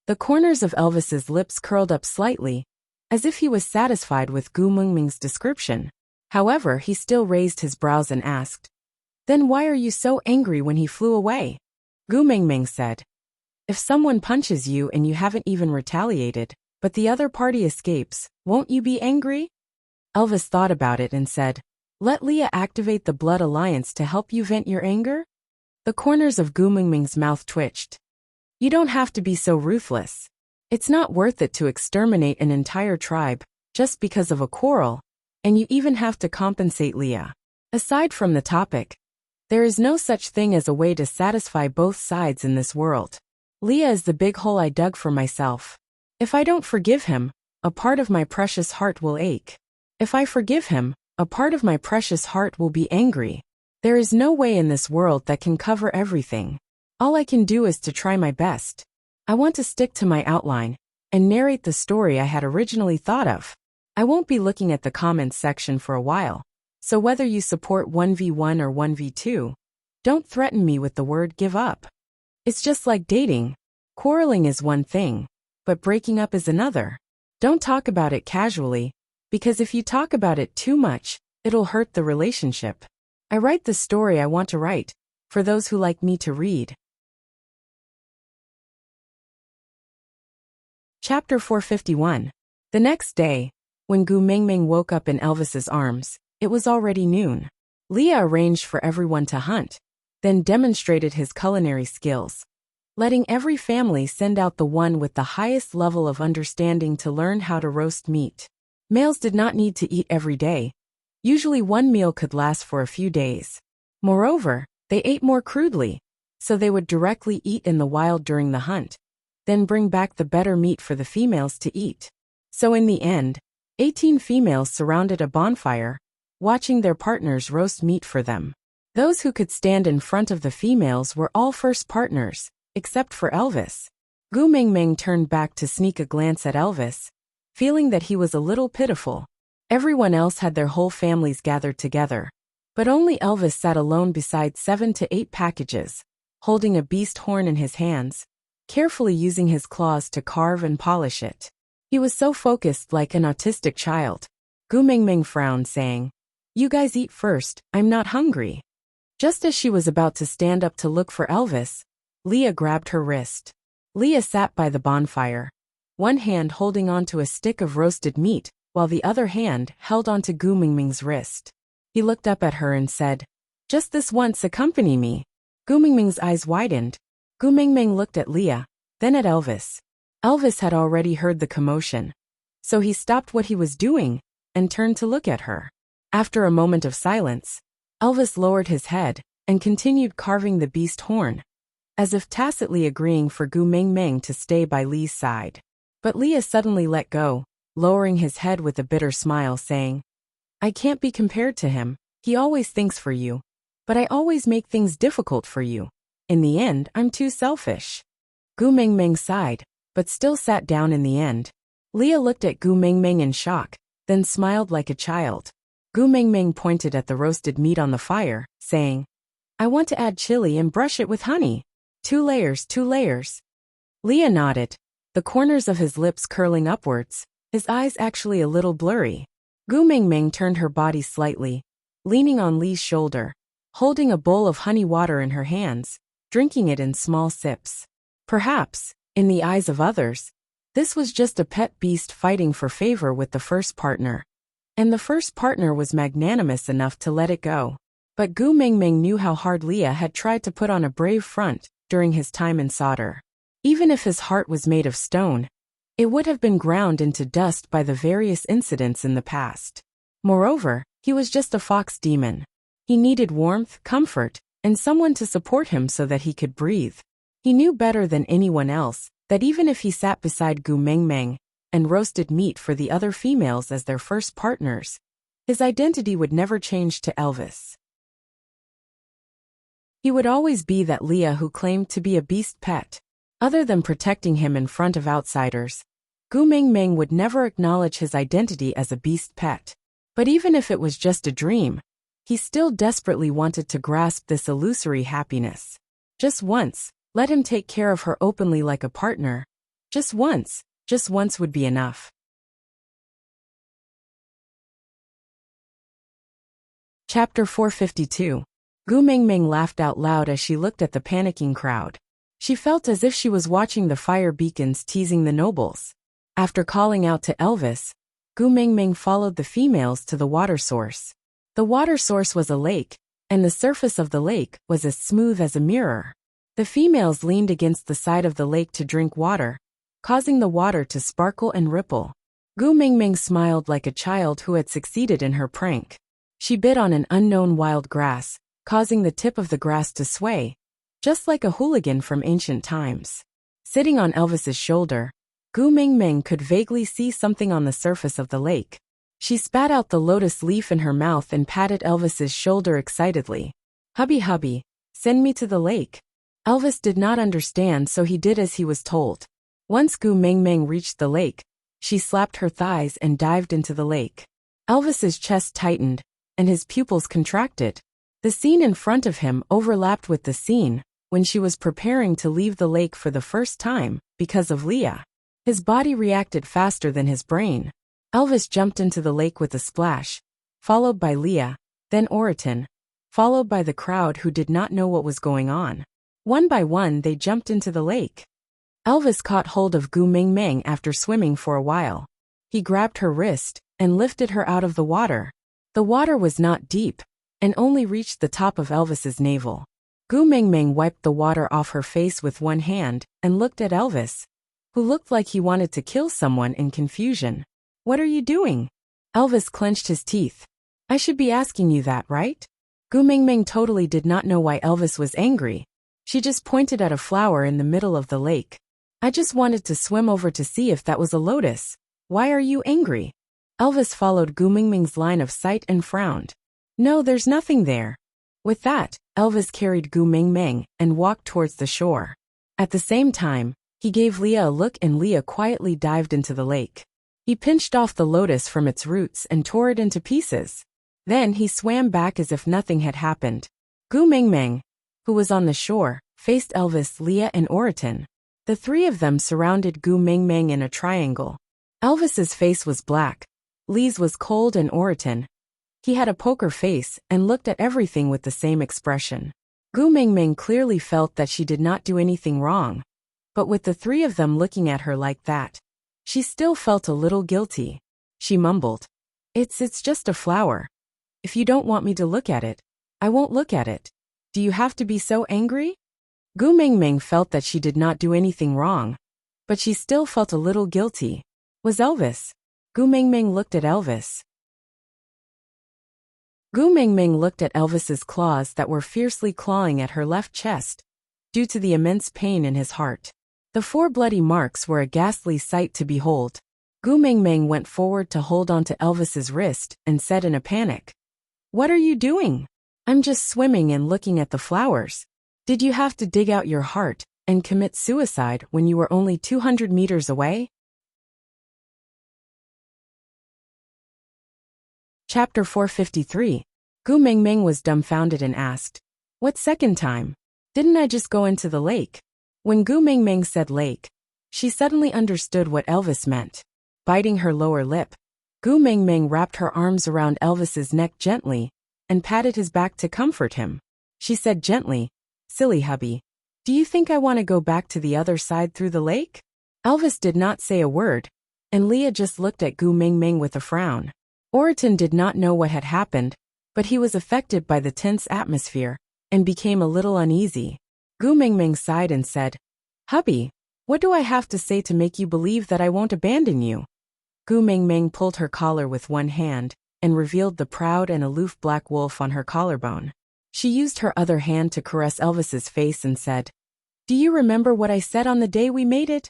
The corners of Elvis's lips curled up slightly, as if he was satisfied with Gu Mingming's description. However, he still raised his brows and asked, then why are you so angry when he flew away? Gu Mingming said, if someone punches you and you haven't even retaliated, but the other party escapes, won't you be angry? Elvis thought about it and said, let Leah activate the blood alliance to help you vent your anger? The corners of Gu Mingming's mouth twitched. You don't have to be so ruthless. It's not worth it to exterminate an entire tribe just because of a quarrel, and you even have to compensate Leah. Aside from the topic, there is no such thing as a way to satisfy both sides in this world. Leah is the big hole I dug for myself. If I don't forgive him, a part of my precious heart will ache. If I forgive him, a part of my precious heart will be angry. There is no way in this world that can cover everything. All I can do is to try my best. I want to stick to my outline and narrate the story I had originally thought of. I won't be looking at the comments section for a while, so whether you support 1v1 or 1v2, don't threaten me with the word give up. It's just like dating. Quarreling is one thing, but breaking up is another. Don't talk about it casually, because if you talk about it too much, it'll hurt the relationship. I write the story I want to write, for those who like me to read. Chapter 451. The next day, when Gu Mingming woke up in Elvis's arms, it was already noon. Leah arranged for everyone to hunt, then demonstrated his culinary skills, letting every family send out the one with the highest level of understanding to learn how to roast meat. Males did not need to eat every day. Usually one meal could last for a few days. Moreover, they ate more crudely, so they would directly eat in the wild during the hunt, then bring back the better meat for the females to eat. So in the end, 18 females surrounded a bonfire, watching their partners roast meat for them. Those who could stand in front of the females were all first partners, except for Elvis. Gu Mingming turned back to sneak a glance at Elvis, feeling that he was a little pitiful. Everyone else had their whole families gathered together, but only Elvis sat alone beside 7 to 8 packages, holding a beast horn in his hands, carefully using his claws to carve and polish it. He was so focused like an autistic child. Gu Mingming frowned, saying, you guys eat first, I'm not hungry. Just as she was about to stand up to look for Elvis, Leah grabbed her wrist. Leah sat by the bonfire, one hand holding onto a stick of roasted meat, while the other hand held onto Gu Mingming's wrist. He looked up at her and said, just this once, accompany me. Gu Mingming's eyes widened. Gu Mingming looked at Leah, then at Elvis. Elvis had already heard the commotion, so he stopped what he was doing and turned to look at her. After a moment of silence, Elvis lowered his head and continued carving the beast horn, as if tacitly agreeing for Gu Mingming to stay by Lee's side. But Leah suddenly let go, lowering his head with a bitter smile, saying, I can't be compared to him. He always thinks for you, but I always make things difficult for you. In the end, I'm too selfish. Gu Mingming sighed, but still sat down in the end. Leah looked at Gu Mingming in shock, then smiled like a child. Gu Mingming pointed at the roasted meat on the fire, saying, I want to add chili and brush it with honey. 2 layers, 2 layers. Leah nodded, the corners of his lips curling upwards, his eyes actually a little blurry. Gu Mingming turned her body slightly, leaning on Lee's shoulder, holding a bowl of honey water in her hands, drinking it in small sips. Perhaps, in the eyes of others, This was just a pet beast fighting for favor with the first partner. And the first partner was magnanimous enough to let it go. But Gu Mingming knew how hard Leah had tried to put on a brave front during his time in solder. Even if his heart was made of stone, it would have been ground into dust by the various incidents in the past. Moreover, he was just a fox demon. He needed warmth, comfort, and someone to support him so that he could breathe. He knew better than anyone else that even if he sat beside Gu Mingming and roasted meat for the other females as their first partners, his identity would never change to Elvis. He would always be that Leah who claimed to be a beast pet. Other than protecting him in front of outsiders, Gu Mingming would never acknowledge his identity as a beast pet. But even if it was just a dream, he still desperately wanted to grasp this illusory happiness. Just once, let him take care of her openly like a partner. Just once would be enough. Chapter 452. Gu Mingming laughed out loud as she looked at the panicking crowd. She felt as if she was watching the fire beacons teasing the nobles. After calling out to Elvis, Gu Mingming followed the females to the water source. The water source was a lake, and the surface of the lake was as smooth as a mirror. The females leaned against the side of the lake to drink water, causing the water to sparkle and ripple. Gu Mingming smiled like a child who had succeeded in her prank. She bit on an unknown wild grass, causing the tip of the grass to sway, just like a hooligan from ancient times. Sitting on Elvis's shoulder, Gu Mingming could vaguely see something on the surface of the lake. She spat out the lotus leaf in her mouth and patted Elvis's shoulder excitedly. Hubby, send me to the lake." Elvis did not understand, so he did as he was told. Once Gu Mingming reached the lake, she slapped her thighs and dived into the lake. Elvis's chest tightened, and his pupils contracted. The scene in front of him overlapped with the scene when she was preparing to leave the lake for the first time because of Leah. His body reacted faster than his brain. Elvis jumped into the lake with a splash, followed by Leah, then Oriton, followed by the crowd who did not know what was going on. One by one they jumped into the lake. Elvis caught hold of Gu Mingming after swimming for a while. He grabbed her wrist and lifted her out of the water. The water was not deep and only reached the top of Elvis's navel. Gu Mingming wiped the water off her face with one hand and looked at Elvis, who looked like he wanted to kill someone in confusion. "What are you doing?" Elvis clenched his teeth. "I should be asking you that, right?" Gu Mingming totally did not know why Elvis was angry. She just pointed at a flower in the middle of the lake. "I just wanted to swim over to see if that was a lotus. Why are you angry?" Elvis followed Gu Mingming's line of sight and frowned. "No, there's nothing there." With that, Elvis carried Gu Mingming and walked towards the shore. At the same time, he gave Leah a look and Leah quietly dived into the lake. He pinched off the lotus from its roots and tore it into pieces. Then he swam back as if nothing had happened. Gu Mingming, who was on the shore, faced Elvis, Leah, and Oriton. The three of them surrounded Gu Mingming in a triangle. Elvis's face was black. Lee's was cold and Oriton. He had a poker face and looked at everything with the same expression. Gu Mingming clearly felt that she did not do anything wrong. But with the three of them looking at her like that, she still felt a little guilty. She mumbled, It's just a flower. If you don't want me to look at it, I won't look at it. Do you have to be so angry?" Gu Mingming felt that she did not do anything wrong, but she still felt a little guilty. Was Elvis? Gu Mingming looked at Elvis. Gu Mingming looked at Elvis's claws that were fiercely clawing at her left chest, due to the immense pain in his heart. The 4 bloody marks were a ghastly sight to behold. Gu Mingming went forward to hold onto Elvis's wrist and said in a panic, "What are you doing?" "I'm just swimming and looking at the flowers." "Did you have to dig out your heart and commit suicide when you were only 200 meters away?" Chapter 453. Gu Mingming was dumbfounded and asked, "What second time? Didn't I just go into the lake?" When Gu Mingming said lake, she suddenly understood what Elvis meant. Biting her lower lip, Gu Mingming wrapped her arms around Elvis's neck gently and patted his back to comfort him. She said gently, "Silly hubby, do you think I want to go back to the other side through the lake?" Elvis did not say a word, and Leah just looked at Gu Mingming with a frown. Oriton did not know what had happened, but he was affected by the tense atmosphere and became a little uneasy. Gu Mingming sighed and said, "Hubby, what do I have to say to make you believe that I won't abandon you?" Gu Mingming pulled her collar with one hand and revealed the proud and aloof black wolf on her collarbone. She used her other hand to caress Elvis's face and said, "Do you remember what I said on the day we made it?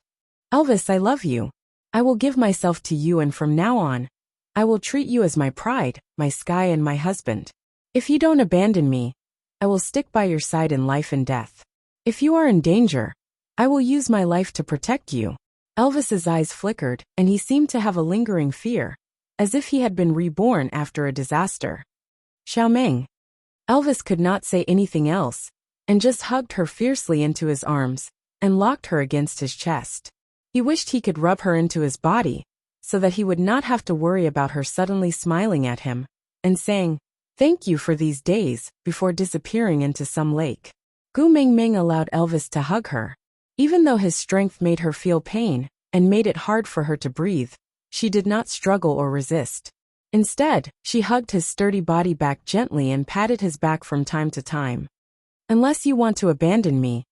Elvis, I love you. I will give myself to you, and from now on, I will treat you as my pride, my sky, and my husband. If you don't abandon me, I will stick by your side in life and death. If you are in danger, I will use my life to protect you." Elvis's eyes flickered, and he seemed to have a lingering fear, as if he had been reborn after a disaster. Xiaoming. Elvis could not say anything else, and just hugged her fiercely into his arms and locked her against his chest. He wished he could rub her into his body, so that he would not have to worry about her suddenly smiling at him and saying, "Thank you for these days," before disappearing into some lake. Gu Mingming allowed Elvis to hug her. Even though his strength made her feel pain and made it hard for her to breathe, she did not struggle or resist. Instead, she hugged his sturdy body back gently and patted his back from time to time. "Unless you want to abandon me,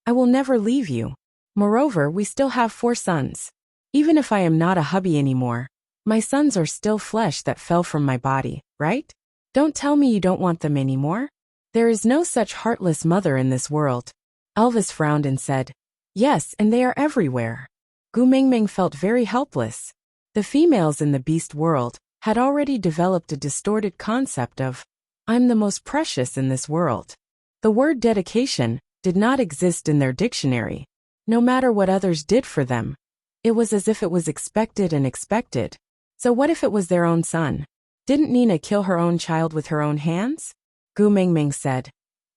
I will never leave you. Moreover, we still have 4 sons. Even if I am not a hubby anymore, my sons are still flesh that fell from my body, right? Don't tell me you don't want them anymore. There is no such heartless mother in this world." Elvis frowned and said, "Yes, and they are everywhere." Gu Mingming felt very helpless. The females in the beast world had already developed a distorted concept of, "I'm the most precious in this world." The word dedication did not exist in their dictionary. No matter what others did for them, it was as if it was expected and expected. So what if it was their own son? Didn't Nina kill her own child with her own hands? Gu Mingming said,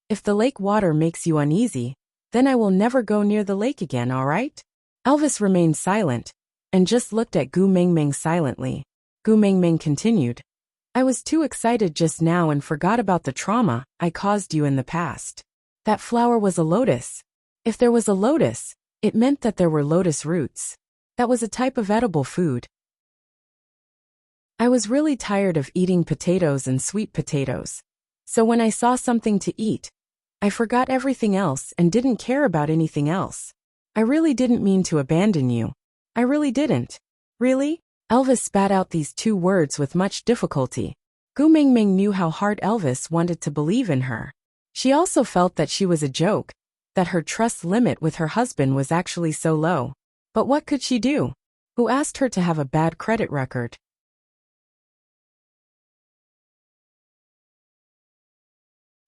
"If the lake water makes you uneasy, then I will never go near the lake again, all right?" Elvis remained silent and just looked at Gu Mingming silently. Gu Mingming continued, "I was too excited just now and forgot about the trauma I caused you in the past. That flower was a lotus. If there was a lotus, it meant that there were lotus roots. That was a type of edible food. I was really tired of eating potatoes and sweet potatoes. So when I saw something to eat, I forgot everything else and didn't care about anything else. I really didn't mean to abandon you. I really didn't." "Really?" Elvis spat out these 2 words with much difficulty. Gu Mingming knew how hard Elvis wanted to believe in her. She also felt that she was a joke, that her trust limit with her husband was actually so low. But what could she do? Who asked her to have a bad credit record?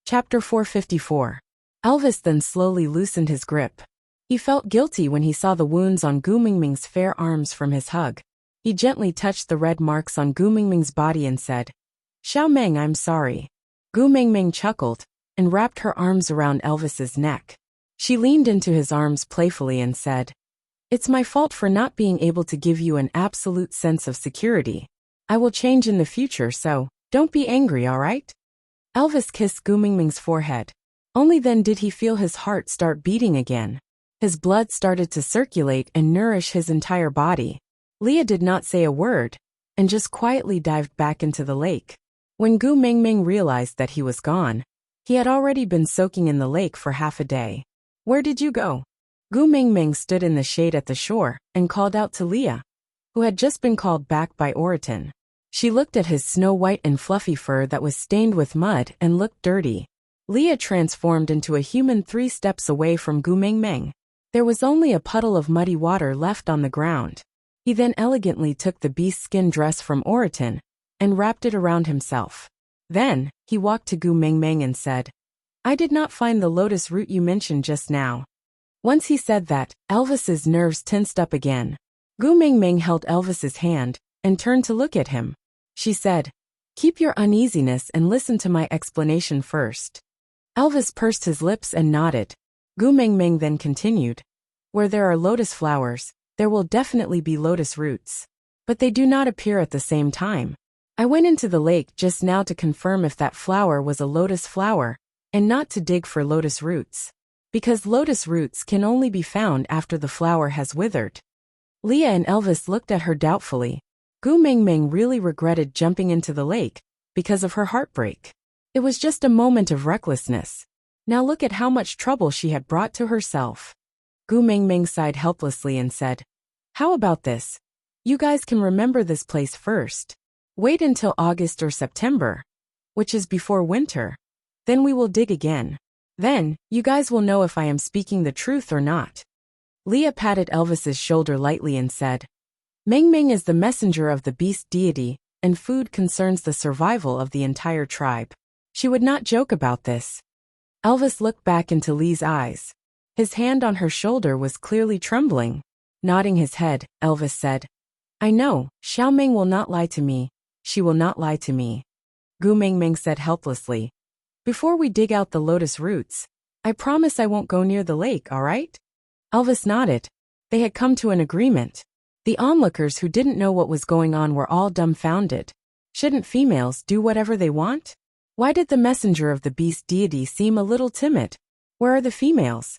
Chapter 454. Elvis then slowly loosened his grip. He felt guilty when he saw the wounds on Gu Mingming's fair arms from his hug. He gently touched the red marks on Gu Mingming's body and said, "Xiaoming, I'm sorry." Gu Mingming chuckled and wrapped her arms around Elvis's neck. She leaned into his arms playfully and said, "It's my fault for not being able to give you an absolute sense of security. I will change in the future, so don't be angry, all right?" Elvis kissed Gu Mingming's forehead. Only then did he feel his heart start beating again. His blood started to circulate and nourish his entire body. Leah did not say a word, and just quietly dived back into the lake. When Gu Mingming realized that he was gone, he had already been soaking in the lake for half a day. "Where did you go?" Gu Mingming stood in the shade at the shore and called out to Leah, who had just been called back by Oriton. She looked at his snow-white and fluffy fur that was stained with mud and looked dirty. Leah transformed into a human 3 steps away from Gu Mingming. There was only a puddle of muddy water left on the ground. He then elegantly took the beast skin dress from Oriton and wrapped it around himself. Then, he walked to Gu Mingming and said, "I did not find the lotus root you mentioned just now." Once he said that, Elvis's nerves tensed up again. Gu Mingming held Elvis's hand and turned to look at him. She said, "Keep your uneasiness and listen to my explanation first." Elvis pursed his lips and nodded. Gu Mingming then continued, "Where there are lotus flowers, there will definitely be lotus roots. But they do not appear at the same time. I went into the lake just now to confirm if that flower was a lotus flower, and not to dig for lotus roots. Because lotus roots can only be found after the flower has withered. Leah and Elvis looked at her doubtfully. Gu Mingming really regretted jumping into the lake because of her heartbreak. It was just a moment of recklessness. Now look at how much trouble she had brought to herself. Gu Mingming sighed helplessly and said, "How about this? You guys can remember this place first. Wait until August or September, which is before winter. Then we will dig again. Then, you guys will know if I am speaking the truth or not." Leah patted Elvis's shoulder lightly and said, "Mingming is the messenger of the beast deity, and food concerns the survival of the entire tribe. She would not joke about this." Elvis looked back into Lee's eyes. His hand on her shoulder was clearly trembling. Nodding his head, Elvis said, "I know, Xiaoming will not lie to me. She will not lie to me." Gu Mingming said helplessly, "Before we dig out the lotus roots, I promise I won't go near the lake, all right?" Elvis nodded. They had come to an agreement. The onlookers who didn't know what was going on were all dumbfounded. Shouldn't females do whatever they want? Why did the messenger of the beast deity seem a little timid? Where are the females?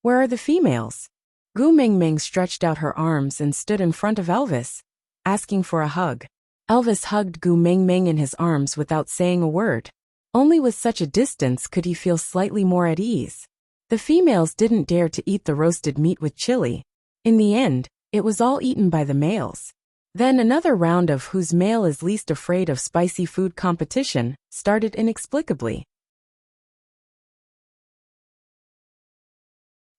Where are the females? Gu Mingming stretched out her arms and stood in front of Elvis, asking for a hug. Elvis hugged Gu Mingming in his arms without saying a word. Only with such a distance could he feel slightly more at ease. The females didn't dare to eat the roasted meat with chili. In the end, it was all eaten by the males. Then another round of whose male is least afraid of spicy food competition started inexplicably.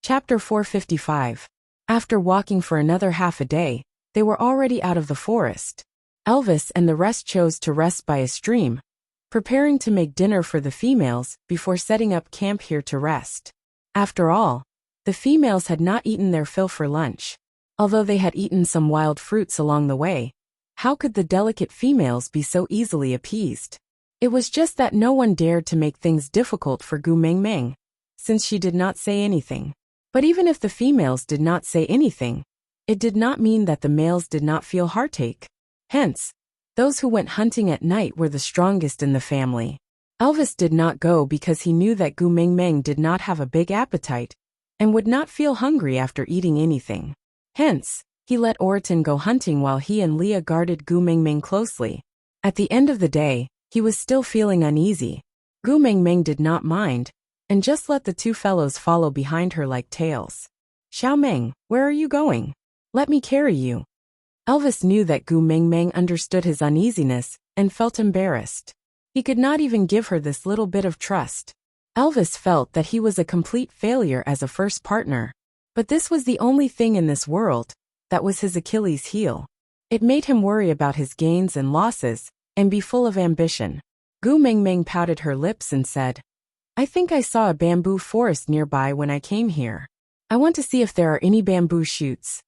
Chapter 455. After walking for another half a day, they were already out of the forest. Elvis and the rest chose to rest by a stream, preparing to make dinner for the females before setting up camp here to rest. After all, the females had not eaten their fill for lunch. Although they had eaten some wild fruits along the way, how could the delicate females be so easily appeased? It was just that no one dared to make things difficult for Gu Mingming, since she did not say anything. But even if the females did not say anything, it did not mean that the males did not feel heartache. Hence, those who went hunting at night were the strongest in the family. Elvis did not go because he knew that Gu Mingming did not have a big appetite and would not feel hungry after eating anything. Hence, he let Oriton go hunting while he and Leah guarded Gu Mingming closely. At the end of the day, he was still feeling uneasy. Gu Mingming did not mind, and just let the two fellows follow behind her like tails. "Xiaoming, where are you going? Let me carry you." Elvis knew that Gu Mingming understood his uneasiness and felt embarrassed. He could not even give her this little bit of trust. Elvis felt that he was a complete failure as a first partner. But this was the only thing in this world that was his Achilles heel. It made him worry about his gains and losses and be full of ambition. Gu Mingming pouted her lips and said, "I think I saw a bamboo forest nearby when I came here. I want to see if there are any bamboo shoots."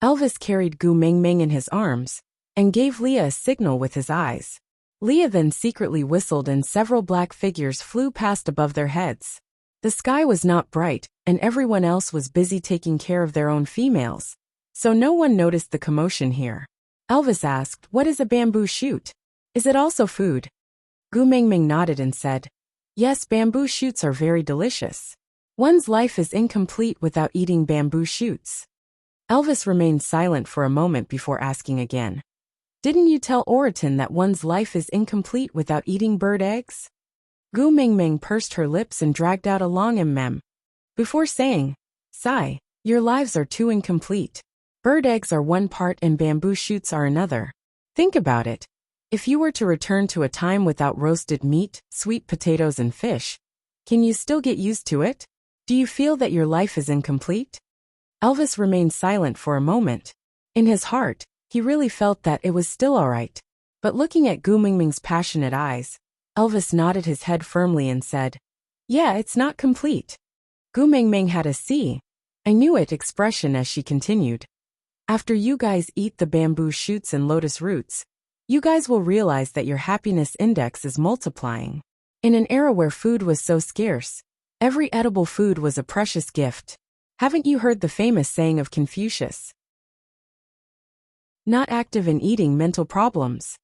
Elvis carried Gu Mingming in his arms and gave Leah a signal with his eyes. Leah then secretly whistled and several black figures flew past above their heads. The sky was not bright, and everyone else was busy taking care of their own females, so no one noticed the commotion here. Elvis asked, "What is a bamboo shoot? Is it also food?" Gu Mingming nodded and said, "Yes, bamboo shoots are very delicious. One's life is incomplete without eating bamboo shoots." Elvis remained silent for a moment before asking again, "Didn't you tell Oriton that one's life is incomplete without eating bird eggs?" Gu Mingming pursed her lips and dragged out a long mm. Before saying, "Sigh, your lives are too incomplete. Bird eggs are one part and bamboo shoots are another. Think about it. If you were to return to a time without roasted meat, sweet potatoes and fish, can you still get used to it? Do you feel that your life is incomplete?" Elvis remained silent for a moment. In his heart, he really felt that it was still all right. But looking at Gu Mingming's passionate eyes, Elvis nodded his head firmly and said, "Yeah, it's not complete." Gu Mingming had a "I knew it" expression as she continued. "After you guys eat the bamboo shoots and lotus roots, you guys will realize that your happiness index is multiplying. In an era where food was so scarce, every edible food was a precious gift. Haven't you heard the famous saying of Confucius? Not active in eating mental problems.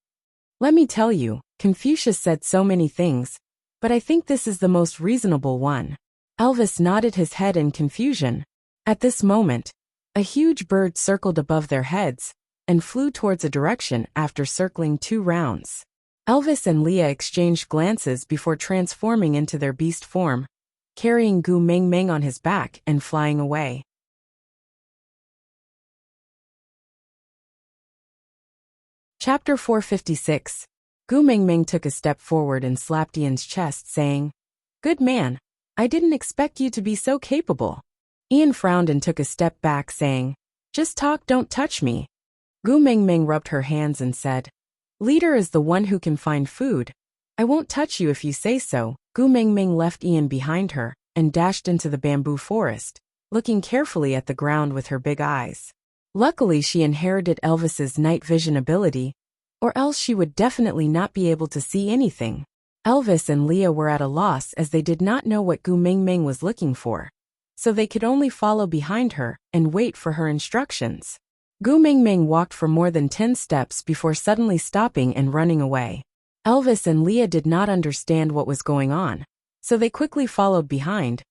Let me tell you, Confucius said so many things, but I think this is the most reasonable one." Elvis nodded his head in confusion. At this moment, A huge bird circled above their heads and flew towards a direction after circling 2 rounds. Elvis and Leah exchanged glances before transforming into their beast form, carrying Gu Meng Meng on his back and flying away. Chapter 456. Gu Meng Meng took a step forward and slapped Ian's chest, saying, "Good man. I didn't expect you to be so capable." Ian frowned and took a step back, saying, "Just talk, don't touch me." Gu Meng Meng rubbed her hands and said, "Leader is the one who can find food. I won't touch you if you say so." Gu Meng Meng left Ian behind her and dashed into the bamboo forest, looking carefully at the ground with her big eyes. Luckily, she inherited Elvis's night vision ability, or else she would definitely not be able to see anything. Elvis and Leah were at a loss as they did not know what Gu Meng Meng was looking for, so they could only follow behind her and wait for her instructions. Gu Meng Meng walked for more than 10 steps before suddenly stopping and running away. Elvis and Leah did not understand what was going on, so they quickly followed behind,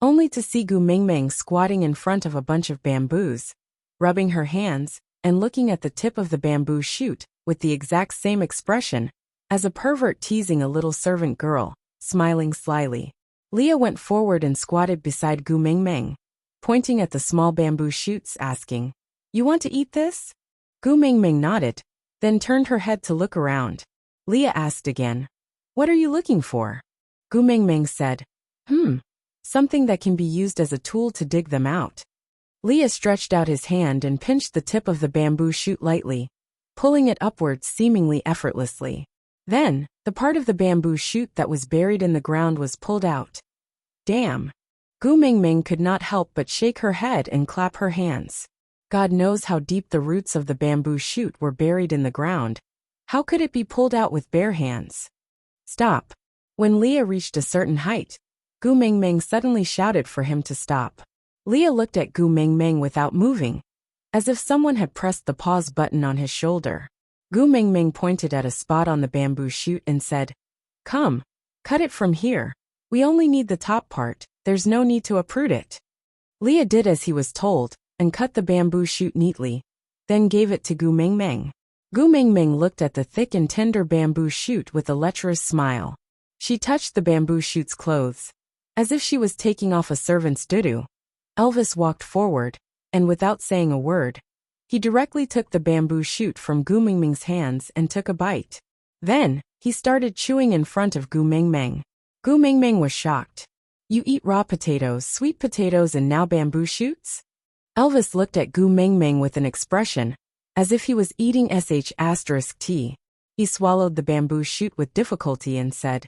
only to see Gu Meng Meng squatting in front of a bunch of bamboos, rubbing her hands and looking at the tip of the bamboo shoot with the exact same expression as a pervert teasing a little servant girl, smiling slyly. Leah went forward and squatted beside Gu Meng Meng, pointing at the small bamboo shoots, asking, "You want to eat this?" Gu Meng Meng nodded, then turned her head to look around. Leah asked again, "What are you looking for?" Gu Meng Meng said, Something that can be used as a tool to dig them out." Leah stretched out his hand and pinched the tip of the bamboo shoot lightly, pulling it upwards seemingly effortlessly. Then, the part of the bamboo shoot that was buried in the ground was pulled out. Damn! Gu Meng Meng could not help but shake her head and clap her hands. God knows how deep the roots of the bamboo shoot were buried in the ground. How could it be pulled out with bare hands? Stop! When Leah reached a certain height, Gu Meng Meng suddenly shouted for him to stop. Leah looked at Gu Meng Meng without moving, as if someone had pressed the pause button on his shoulder. Gu Meng Meng pointed at a spot on the bamboo shoot and said, "Come, cut it from here. We only need the top part, there's no need to uproot it." Leah did as he was told, and cut the bamboo shoot neatly, then gave it to Gu Meng Meng. Gu Meng Meng looked at the thick and tender bamboo shoot with a lecherous smile. She touched the bamboo shoot's clothes, as if she was taking off a servant's doo-doo. Elvis walked forward, and without saying a word, he directly took the bamboo shoot from Gu Meng Meng's hands and took a bite. Then, he started chewing in front of Gu Meng Meng. Gu Meng Meng was shocked. "You eat raw potatoes, sweet potatoes, and now bamboo shoots?" Elvis looked at Gu Meng Meng with an expression, as if he was eating *T. He swallowed the bamboo shoot with difficulty and said,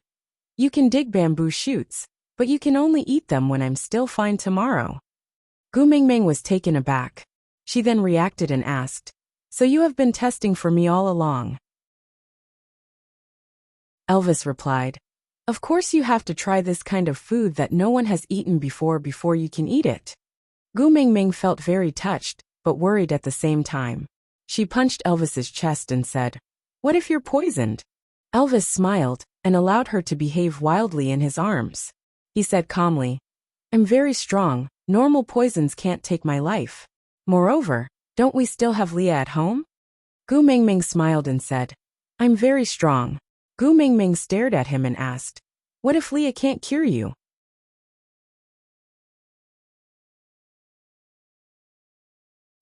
"You can dig bamboo shoots, but you can only eat them when I'm still fine tomorrow." Gu Meng Meng was taken aback. She then reacted and asked, "So you have been testing for me all along?" Elvis replied, "Of course you have to try this kind of food that no one has eaten before you can eat it." Gu Meng Meng felt very touched, but worried at the same time. She punched Elvis's chest and said, "What if you're poisoned?" Elvis smiled and allowed her to behave wildly in his arms. He said calmly, "I'm very strong, normal poisons can't take my life. Moreover, don't we still have Leah at home?" Gu Meng Meng smiled and said, "I'm very strong." Gu Meng Meng stared at him and asked, "What if Leah can't cure you?"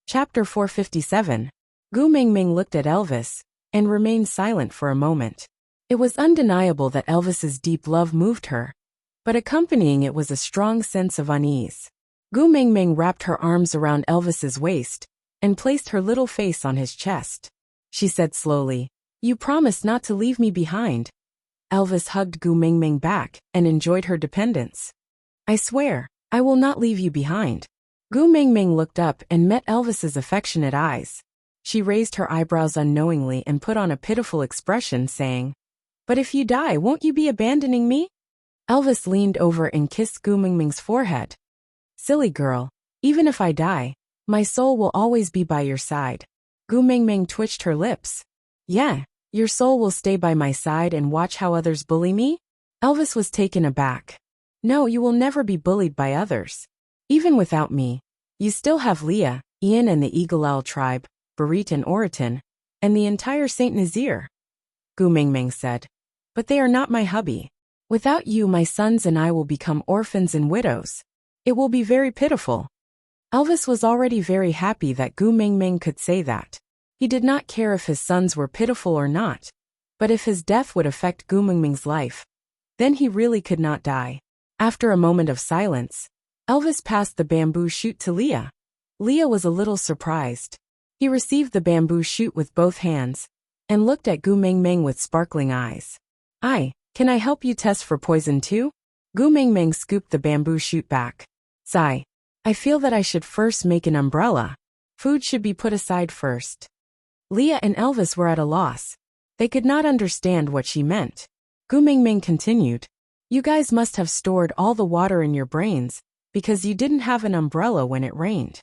Chapter 457. Gu Meng Meng looked at Elvis and remained silent for a moment. It was undeniable that Elvis's deep love moved her, but accompanying it was a strong sense of unease. Gu Meng Meng wrapped her arms around Elvis's waist and placed her little face on his chest. She said slowly, "You promised not to leave me behind." Elvis hugged Gu Meng Meng back and enjoyed her dependence. "I swear, I will not leave you behind." Gu Meng Meng looked up and met Elvis's affectionate eyes. She raised her eyebrows unknowingly and put on a pitiful expression, saying, "But if you die, won't you be abandoning me?" Elvis leaned over and kissed Gu Meng Meng's forehead. "Silly girl, even if I die, my soul will always be by your side." Gu Meng Meng twitched her lips. "Yeah, your soul will stay by my side and watch how others bully me?" Elvis was taken aback. "No, you will never be bullied by others. Even without me, you still have Leah, Ian and the Eagle Owl tribe, Barit and Oriton, and the entire Saint Nazaire. Gu Mingming said. But they are not my hubby. Without you, my sons and I will become orphans and widows. It will be very pitiful. Elvis was already very happy that Gu Mingming could say that. He did not care if his sons were pitiful or not. But if his death would affect Gu Mingming's life, then he really could not die. After a moment of silence, Elvis passed the bamboo shoot to Leah. Leah was a little surprised. He received the bamboo shoot with both hands and looked at Gu Mingming with sparkling eyes. Can I help you test for poison too? Gu Mingming scooped the bamboo shoot back. Sigh. I feel that I should first make an umbrella. Food should be put aside first. Leah and Elvis were at a loss. They could not understand what she meant. Gu Mingming continued. You guys must have stored all the water in your brains, because you didn't have an umbrella when it rained.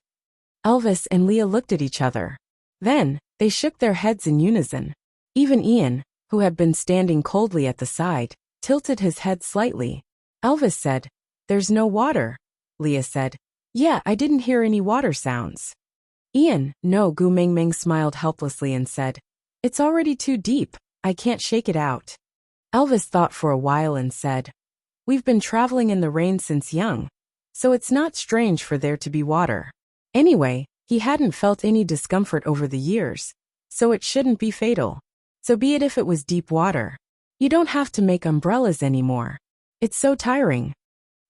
Elvis and Leah looked at each other. Then, they shook their heads in unison. Even Ian, who had been standing coldly at the side, tilted his head slightly. Elvis said, There's no water. Leah said, Yeah, I didn't hear any water sounds. Ian, no. Gu Mingming smiled helplessly and said, It's already too deep, I can't shake it out. Elvis thought for a while and said, We've been traveling in the rain since young, so it's not strange for there to be water. Anyway, he hadn't felt any discomfort over the years, so it shouldn't be fatal. So be it if it was deep water. You don't have to make umbrellas anymore. It's so tiring.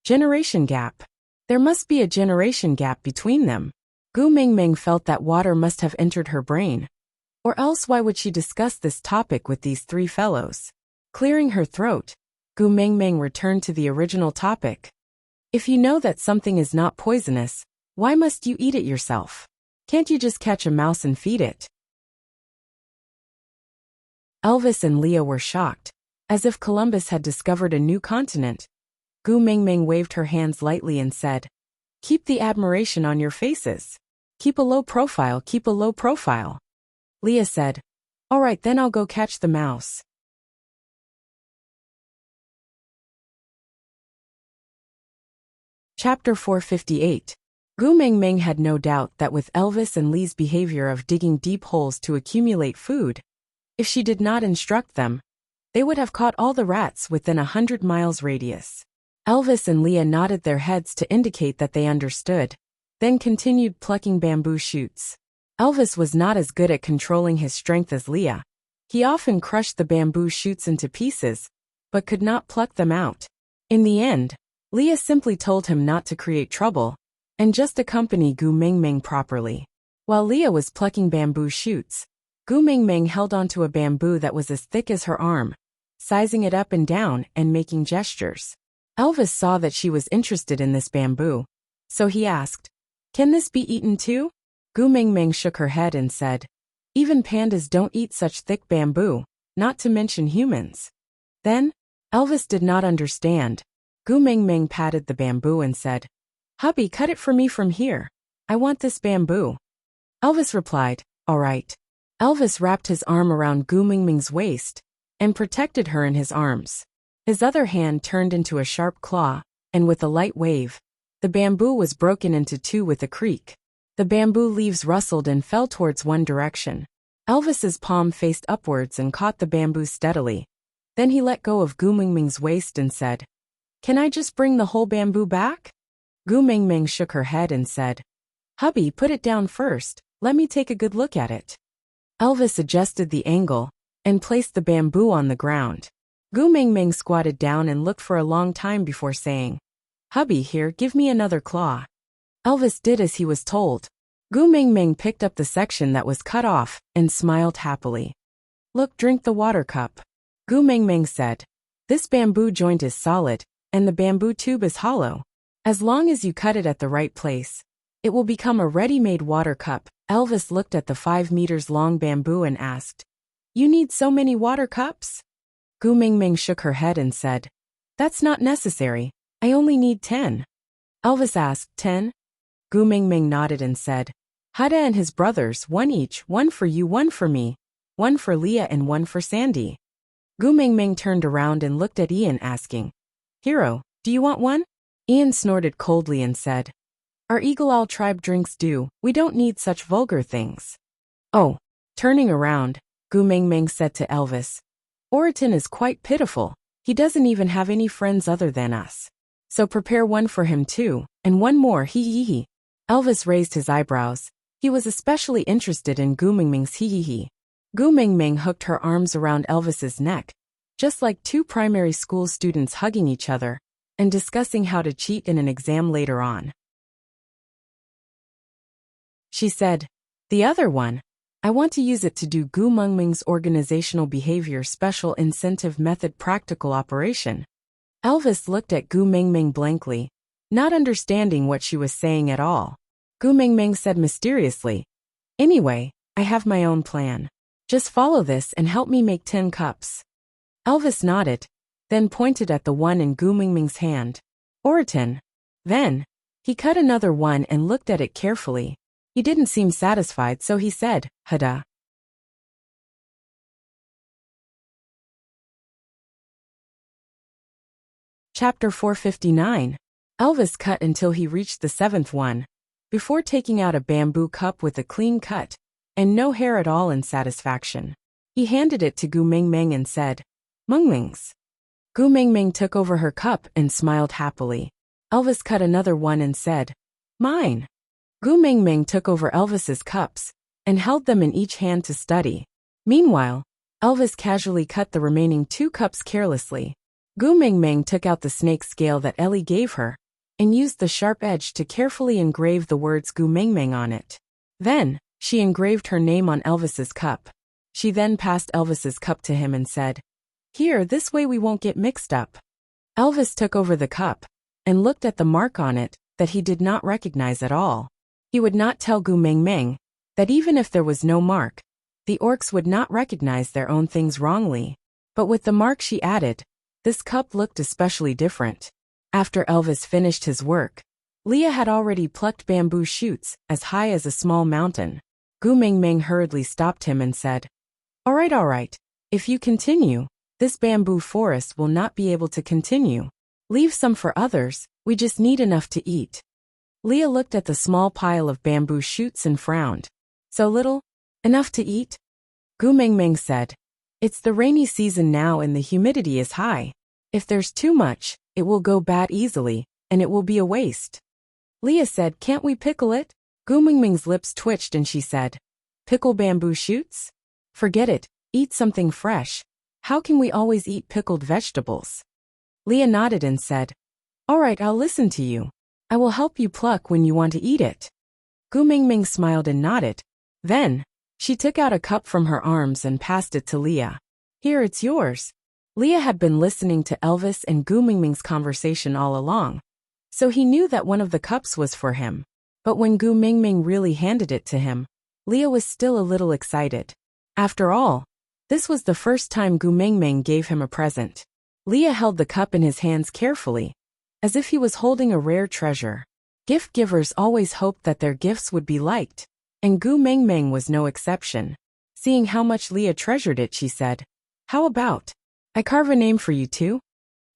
Generation gap. There must be a generation gap between them. Gu Mingming felt that water must have entered her brain. Or else why would she discuss this topic with these three fellows? Clearing her throat, Gu Mingming returned to the original topic. If you know that something is not poisonous, why must you eat it yourself? Can't you just catch a mouse and feed it? Elvis and Leah were shocked, as if Columbus had discovered a new continent. Gu Mingming waved her hands lightly and said, Keep the admiration on your faces. Keep a low profile, keep a low profile. Leah said, All right, then I'll go catch the mouse. Chapter 458. Gu Mingming had no doubt that with Elvis and Lee's behavior of digging deep holes to accumulate food, if she did not instruct them, they would have caught all the rats within 100 miles radius. Elvis and Leah nodded their heads to indicate that they understood, then continued plucking bamboo shoots. Elvis was not as good at controlling his strength as Leah. He often crushed the bamboo shoots into pieces, but could not pluck them out. In the end, Leah simply told him not to create trouble, and just accompany Gu Mingming properly. While Leah was plucking bamboo shoots, Gu Mingming held onto a bamboo that was as thick as her arm, sizing it up and down and making gestures. Elvis saw that she was interested in this bamboo, so he asked, Can this be eaten too? Gu Mingming shook her head and said, Even pandas don't eat such thick bamboo, not to mention humans. Then, Elvis did not understand. Gu Mingming patted the bamboo and said, Hubby, cut it for me from here. I want this bamboo. Elvis replied, All right. Elvis wrapped his arm around Gu Mingming's waist and protected her in his arms. His other hand turned into a sharp claw, and with a light wave, the bamboo was broken into two with a creak. The bamboo leaves rustled and fell towards one direction. Elvis's palm faced upwards and caught the bamboo steadily. Then he let go of Gu Mingming's waist and said, Can I just bring the whole bamboo back? Gu Mingming shook her head and said, Hubby, put it down first, let me take a good look at it. Elvis adjusted the angle and placed the bamboo on the ground. Gu Mingming squatted down and looked for a long time before saying, Hubby, here, give me another claw. Elvis did as he was told. Gu Mingming picked up the section that was cut off and smiled happily. Look, drink the water cup. Gu Mingming said, This bamboo joint is solid, and the bamboo tube is hollow. As long as you cut it at the right place, it will become a ready-made water cup. Elvis looked at the 5 meters long bamboo and asked, You need so many water cups? Gu Mingming shook her head and said, That's not necessary, I only need 10. Elvis asked, 10? Gu Mingming nodded and said, Hada and his brothers, one each, one for you, one for me, one for Leah and one for Sandy. Gu Mingming turned around and looked at Ian asking, Hero, do you want one? Ian snorted coldly and said, Our Eagle Owl tribe drinks dew, we don't need such vulgar things. Oh. Turning around, Gu Mingming said to Elvis. Oriton is quite pitiful, he doesn't even have any friends other than us. So prepare one for him too, and one more hee. Elvis raised his eyebrows. He was especially interested in Gu Mingming's hee. Gu Mingming hooked her arms around Elvis's neck, just like two primary school students hugging each other, and discussing how to cheat in an exam later on. She said, the other one, I want to use it to do Gu Mingming's organizational behavior special incentive method practical operation. Elvis looked at Gu Mingming blankly, not understanding what she was saying at all. Gu Mingming said mysteriously, anyway, I have my own plan. Just follow this and help me make 10 cups. Elvis nodded, then pointed at the one in Gu Mingming's hand. Oriton. Then, he cut another one and looked at it carefully. He didn't seem satisfied, so he said, Hada. Chapter 459. Elvis cut until he reached the 7th one, before taking out a bamboo cup with a clean cut, and no hair at all in satisfaction. He handed it to Gu Mingming and said, Mingmings. Gu Mingming took over her cup and smiled happily. Elvis cut another one and said, Mine. Gu Mingming took over Elvis's cups, and held them in each hand to study. Meanwhile, Elvis casually cut the remaining 2 cups carelessly. Gu Mingming took out the snake scale that Ellie gave her, and used the sharp edge to carefully engrave the words Gu Mingming on it. Then, she engraved her name on Elvis's cup. She then passed Elvis's cup to him and said, Here, this way we won't get mixed up. Elvis took over the cup, and looked at the mark on it that he did not recognize at all. He would not tell Gu Mingming that even if there was no mark, the orcs would not recognize their own things wrongly. But with the mark she added, this cup looked especially different. After Elvis finished his work, Leah had already plucked bamboo shoots as high as a small mountain. Gu Mingming hurriedly stopped him and said, all right. If you continue, this bamboo forest will not be able to continue. Leave some for others, we just need enough to eat. Leah looked at the small pile of bamboo shoots and frowned. So little? Enough to eat? Gu Mingming said, it's the rainy season now and the humidity is high. If there's too much, it will go bad easily, and it will be a waste. Leah said, can't we pickle it? Gu Mingming's lips twitched and she said, pickle bamboo shoots? Forget it, eat something fresh. How can we always eat pickled vegetables? Leah nodded and said, all right, I'll listen to you. I will help you pluck when you want to eat it. Gu Mingming smiled and nodded. Then, she took out a cup from her arms and passed it to Leah. Here, it's yours. Leah had been listening to Elvis and Gu Mingming's conversation all along, so he knew that one of the cups was for him. But when Gu Mingming really handed it to him, Leah was still a little excited. After all, this was the first time Gu Mingming gave him a present. Leah held the cup in his hands carefully, as if he was holding a rare treasure. Gift givers always hoped that their gifts would be liked, and Gu Mingming was no exception. Seeing how much Leah treasured it, she said, how about I carve a name for you too?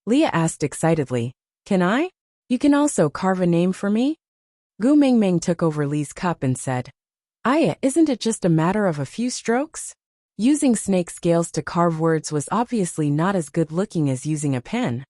Leah asked excitedly, can I? You can also carve a name for me? Gu Mingming took over Lee's cup and said, Aya, isn't it just a matter of a few strokes? Using snake scales to carve words was obviously not as good looking as using a pen.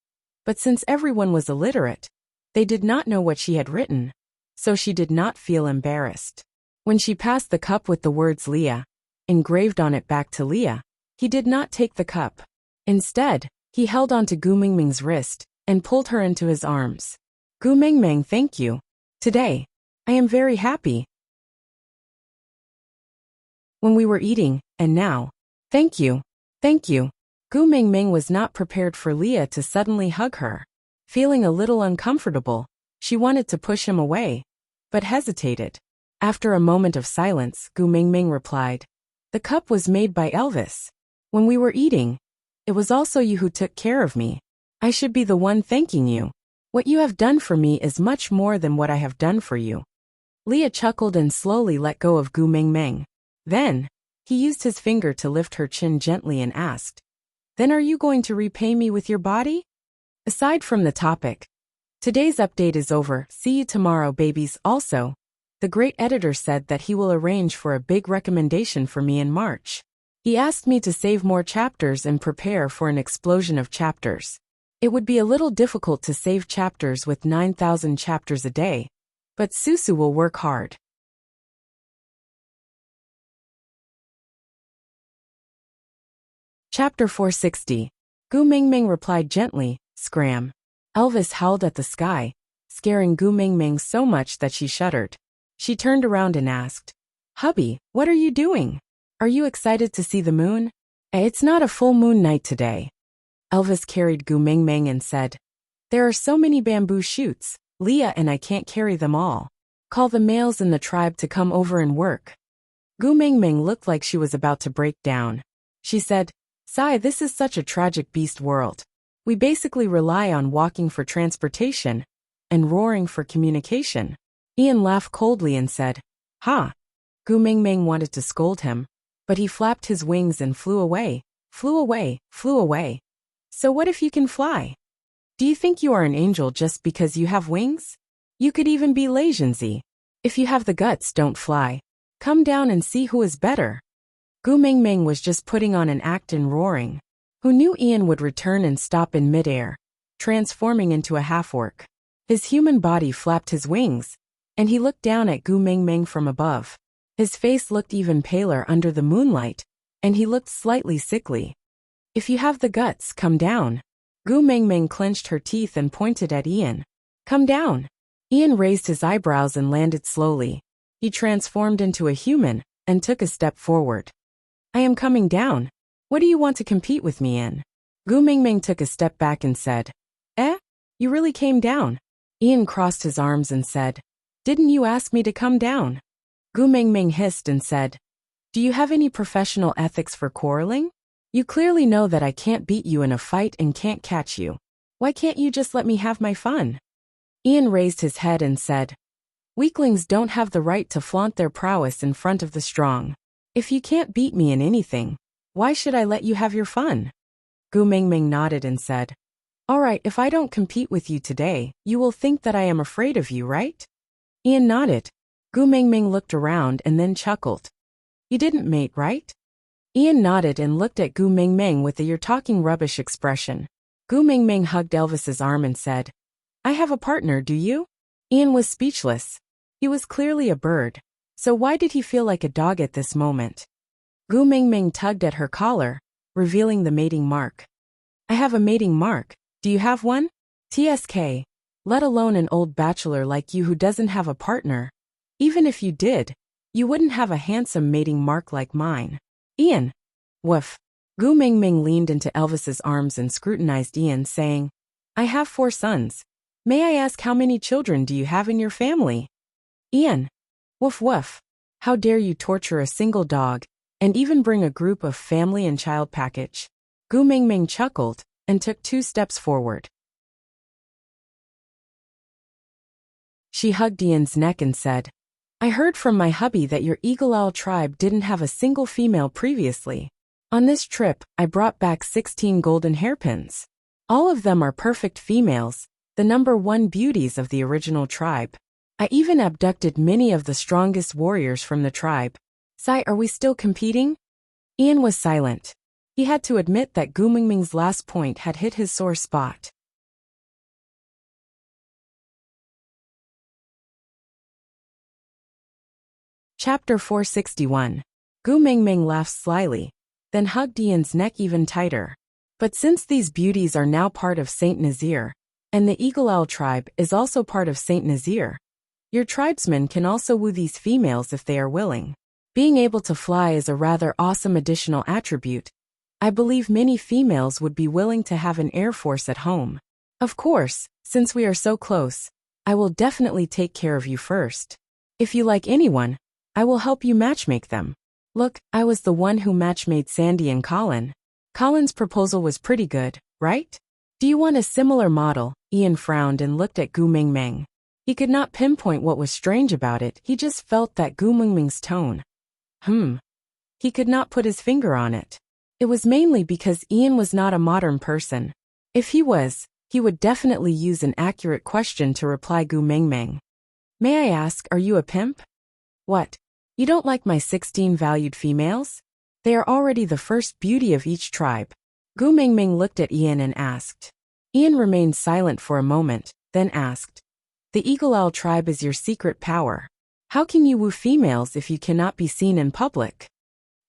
But since everyone was illiterate, they did not know what she had written, so she did not feel embarrassed. When she passed the cup with the words Leah engraved on it back to Leah, he did not take the cup. Instead, he held onto Gu Mingming's wrist and pulled her into his arms. Gu Mingming, thank you. Today, I am very happy. When we were eating, and now, thank you. Gu Mingming was not prepared for Leah to suddenly hug her. Feeling a little uncomfortable, she wanted to push him away, but hesitated. After a moment of silence, Gu Mingming replied, the cup was made by Elvis. When we were eating, it was also you who took care of me. I should be the one thanking you. What you have done for me is much more than what I have done for you. Leah chuckled and slowly let go of Gu Mingming. Then, he used his finger to lift her chin gently and asked, then are you going to repay me with your body? Aside from the topic, Today's update is over. See you tomorrow, babies. Also, the great editor said that he will arrange for a big recommendation for me in March. He asked me to save more chapters and prepare for an explosion of chapters. It would be a little difficult to save chapters with 9,000 chapters a day, but Susu will work hard. Chapter 460. Gu Mingming replied gently, "Scram." Elvis howled at the sky, scaring Gu Mingming so much that she shuddered. She turned around and asked, "Hubby, what are you doing? Are you excited to see the moon?" "It's not a full moon night today." Elvis carried Gu Mingming and said, "There are so many bamboo shoots, Leah and I can't carry them all. Call the males in the tribe to come over and work." Gu Mingming looked like she was about to break down. She said, "Sai, this is such a tragic beast world. We basically rely on walking for transportation and roaring for communication." Ian laughed coldly and said, "Ha." Gu Mingming wanted to scold him, but he flapped his wings and flew away, flew away, flew away. So what if you can fly? Do you think you are an angel just because you have wings? You could even be lazy. If you have the guts, don't fly. Come down and see who is better. Gu Mingming was just putting on an act and roaring. Who knew Ian would return and stop in midair, transforming into a half-orc? His human body flapped his wings, and he looked down at Gu Mingming from above. His face looked even paler under the moonlight, and he looked slightly sickly. "If you have the guts, come down." Gu Mingming clenched her teeth and pointed at Ian. "Come down." Ian raised his eyebrows and landed slowly. He transformed into a human and took a step forward. "I am coming down. What do you want to compete with me in?" Gu Mingming took a step back and said, You really came down?" Ian crossed his arms and said, "Didn't you ask me to come down?" Gu Mingming hissed and said, "Do you have any professional ethics for quarreling? You clearly know that I can't beat you in a fight and can't catch you. Why can't you just let me have my fun?" Ian raised his head and said, "Weaklings don't have the right to flaunt their prowess in front of the strong. If you can't beat me in anything, why should I let you have your fun?" Gu Mingming nodded and said, "All right, if I don't compete with you today, you will think that I am afraid of you, right?" Ian nodded. Gu Mingming looked around and then chuckled. "You didn't mate, right?" Ian nodded and looked at Gu Mingming with a "you're talking rubbish" expression. Gu Mingming hugged Elvis's arm and said, "I have a partner, do you?" Ian was speechless. He was clearly a bird, so why did he feel like a dog at this moment? Gu Mingming tugged at her collar, revealing the mating mark. "I have a mating mark. Do you have one?" "TSK. Let alone an old bachelor like you who doesn't have a partner. Even if you did, you wouldn't have a handsome mating mark like mine." "Ian." "Woof." Gu Mingming leaned into Elvis's arms and scrutinized Ian, saying, "I have 4 sons. May I ask how many children do you have in your family?" "Ian." "Woof woof. How dare you torture a single dog, and even bring a group of family and child package." Gu Mingming chuckled and took 2 steps forward. She hugged Ian's neck and said, "I heard from my hubby that your Eagle Owl tribe didn't have a single female previously. On this trip, I brought back 16 golden hairpins. All of them are perfect females, the #1 beauties of the original tribe. I even abducted many of the strongest warriors from the tribe. Sai, are we still competing?" Ian was silent. He had to admit that Gu Mingming's last point had hit his sore spot. Chapter 461. Gu Mingming laughed slyly, then hugged Ian's neck even tighter. "But since these beauties are now part of Saint Nazir, and the Eagle Owl tribe is also part of Saint Nazir, your tribesmen can also woo these females if they are willing. Being able to fly is a rather awesome additional attribute. I believe many females would be willing to have an air force at home. Of course, since we are so close, I will definitely take care of you first. If you like anyone, I will help you matchmake them. Look, I was the one who matchmade Sandy and Colin. Colin's proposal was pretty good, right? Do you want a similar model?" Ian frowned and looked at Gu Mingming. He could not pinpoint what was strange about it, he just felt that Gu Mingming's tone. He could not put his finger on it. It was mainly because Ian was not a modern person. If he was, He would definitely use an accurate question to reply Gu Mengmeng. May I ask, are you a pimp? What? You don't like my 16 valued females? They are already the first beauty of each tribe. Gu Mengmeng looked at Ian and asked. Ian remained silent for a moment, then asked. The Eagle Owl tribe is your secret power. How can you woo females if you cannot be seen in public?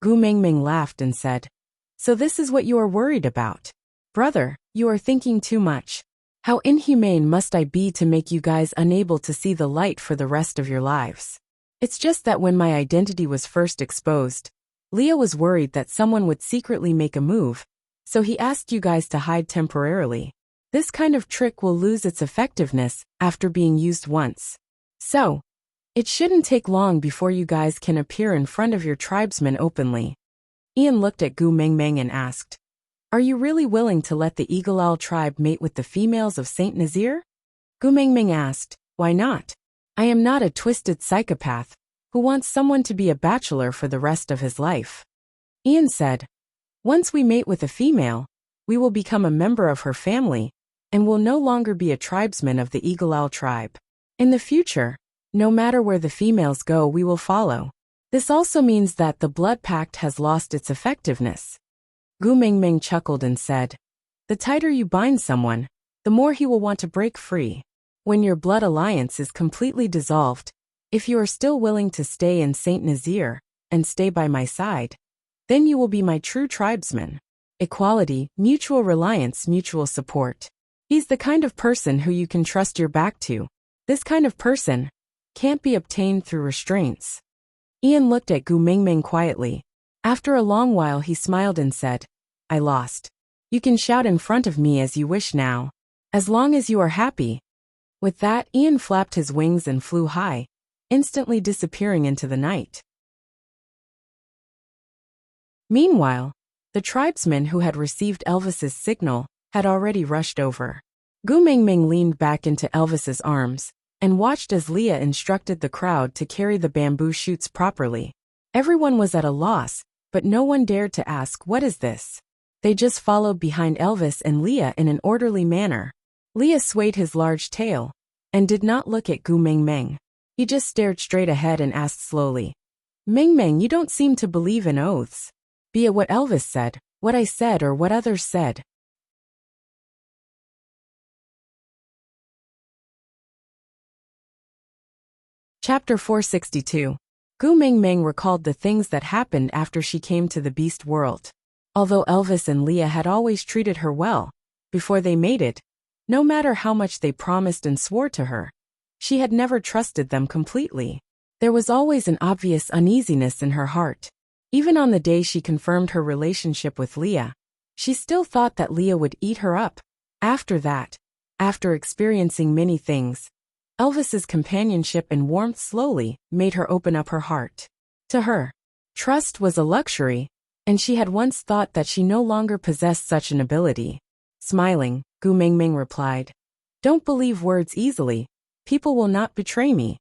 Gu Mengmeng laughed and said. So this is what you are worried about. Brother, you are thinking too much. How inhumane must I be to make you guys unable to see the light for the rest of your lives? It's just that when my identity was first exposed, Leo was worried that someone would secretly make a move, so he asked you guys to hide temporarily. This kind of trick will lose its effectiveness after being used once. So, it shouldn't take long before you guys can appear in front of your tribesmen openly. Ian looked at Gu Mengmeng and asked, Are you really willing to let the Eagle Owl tribe mate with the females of Saint Nazir? Gu Mengmeng asked, Why not? I am not a twisted psychopath who wants someone to be a bachelor for the rest of his life. Ian said, Once we mate with a female, we will become a member of her family and will no longer be a tribesman of the Eagle Owl tribe. In the future, no matter where the females go, we will follow. This also means that the blood pact has lost its effectiveness. Gu Mengmeng chuckled and said, The tighter you bind someone, the more he will want to break free. When your blood alliance is completely dissolved, if you are still willing to stay in Saint Nazir and stay by my side, then you will be my true tribesman. Equality, mutual reliance, mutual support. He's the kind of person who you can trust your back to. This kind of person can't be obtained through restraints. Ian looked at Gu Mengmeng quietly. After a long while he smiled and said, I lost. You can shout in front of me as you wish now, as long as you are happy. With that, Ian flapped his wings and flew high, instantly disappearing into the night. Meanwhile, the tribesmen who had received Elvis's signal had already rushed over. Gu Mengmeng leaned back into Elvis's arms and watched as Leah instructed the crowd to carry the bamboo shoots properly. Everyone was at a loss, but no one dared to ask, What is this? They just followed behind Elvis and Leah in an orderly manner. Leah swayed his large tail and did not look at Gu Mengmeng. He just stared straight ahead and asked slowly, Mengmeng, you don't seem to believe in oaths. Be it what Elvis said, what I said, or what others said. Chapter 462. Gu Mengmeng recalled the things that happened after she came to the beast world. Although Elvis and Leah had always treated her well before they mated, no matter how much they promised and swore to her, she had never trusted them completely. There was always an obvious uneasiness in her heart. Even on the day she confirmed her relationship with Leah, she still thought that Leah would eat her up. After that, after experiencing many things, Elvis's companionship and warmth slowly made her open up her heart. To her, trust was a luxury, and she had once thought that she no longer possessed such an ability. Smiling, Gu Mengmeng replied, Don't believe words easily. People will not betray me.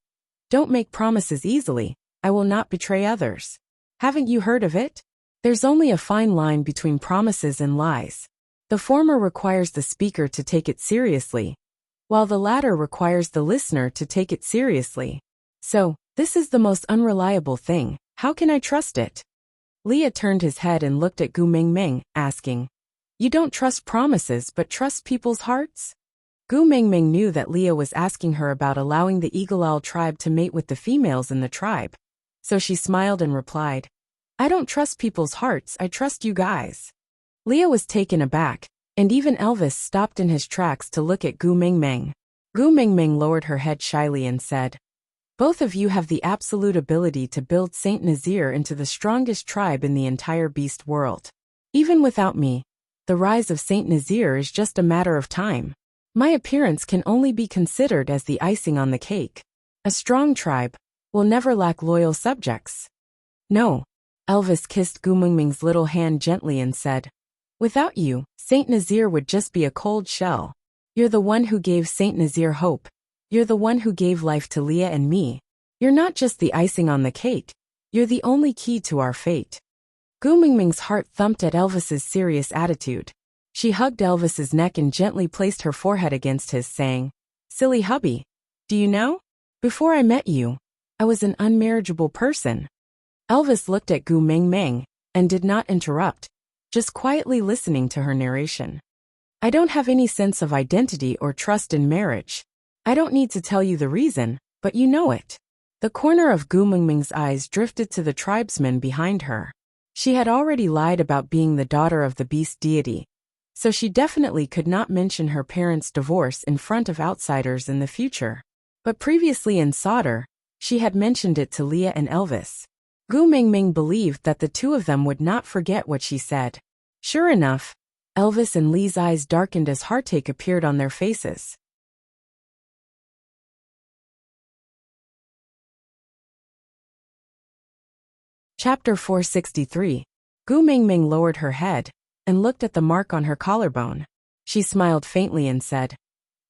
Don't make promises easily. I will not betray others. Haven't you heard of it? There's only a fine line between promises and lies. The former requires the speaker to take it seriously, while the latter requires the listener to take it seriously. So, this is the most unreliable thing. How can I trust it? Leah turned his head and looked at Gu Mengmeng, asking, You don't trust promises but trust people's hearts? Gu Mengmeng knew that Leah was asking her about allowing the Eagle Owl tribe to mate with the females in the tribe. So she smiled and replied, I don't trust people's hearts, I trust you guys. Leah was taken aback, and even Elvis stopped in his tracks to look at Gu Mengmeng. Gu Mengmeng lowered her head shyly and said, Both of you have the absolute ability to build Saint Nazir into the strongest tribe in the entire beast world. Even without me, the rise of Saint Nazir is just a matter of time. My appearance can only be considered as the icing on the cake. A strong tribe will never lack loyal subjects. No. Elvis kissed Gu Mengmeng's little hand gently and said, Without you, Saint Nazir would just be a cold shell. You're the one who gave Saint Nazir hope. You're the one who gave life to Leah and me. You're not just the icing on the cake. You're the only key to our fate. Gu Mengmeng's heart thumped at Elvis's serious attitude. She hugged Elvis's neck and gently placed her forehead against his, saying, "Silly hubby. Do you know? Before I met you, I was an unmarriageable person." Elvis looked at Gu Meng Meng and did not interrupt, just quietly listening to her narration. "I don't have any sense of identity or trust in marriage. I don't need to tell you the reason, but you know it." The corner of Gu Mengmeng's eyes drifted to the tribesman behind her. She had already lied about being the daughter of the beast deity, so she definitely could not mention her parents' divorce in front of outsiders in the future. But previously in Sauter, she had mentioned it to Leah and Elvis. Gu Mengmeng believed that the two of them would not forget what she said. Sure enough, Elvis and Lee's eyes darkened as heartache appeared on their faces. Chapter 463. Gu Mengmeng lowered her head and looked at the mark on her collarbone. She smiled faintly and said,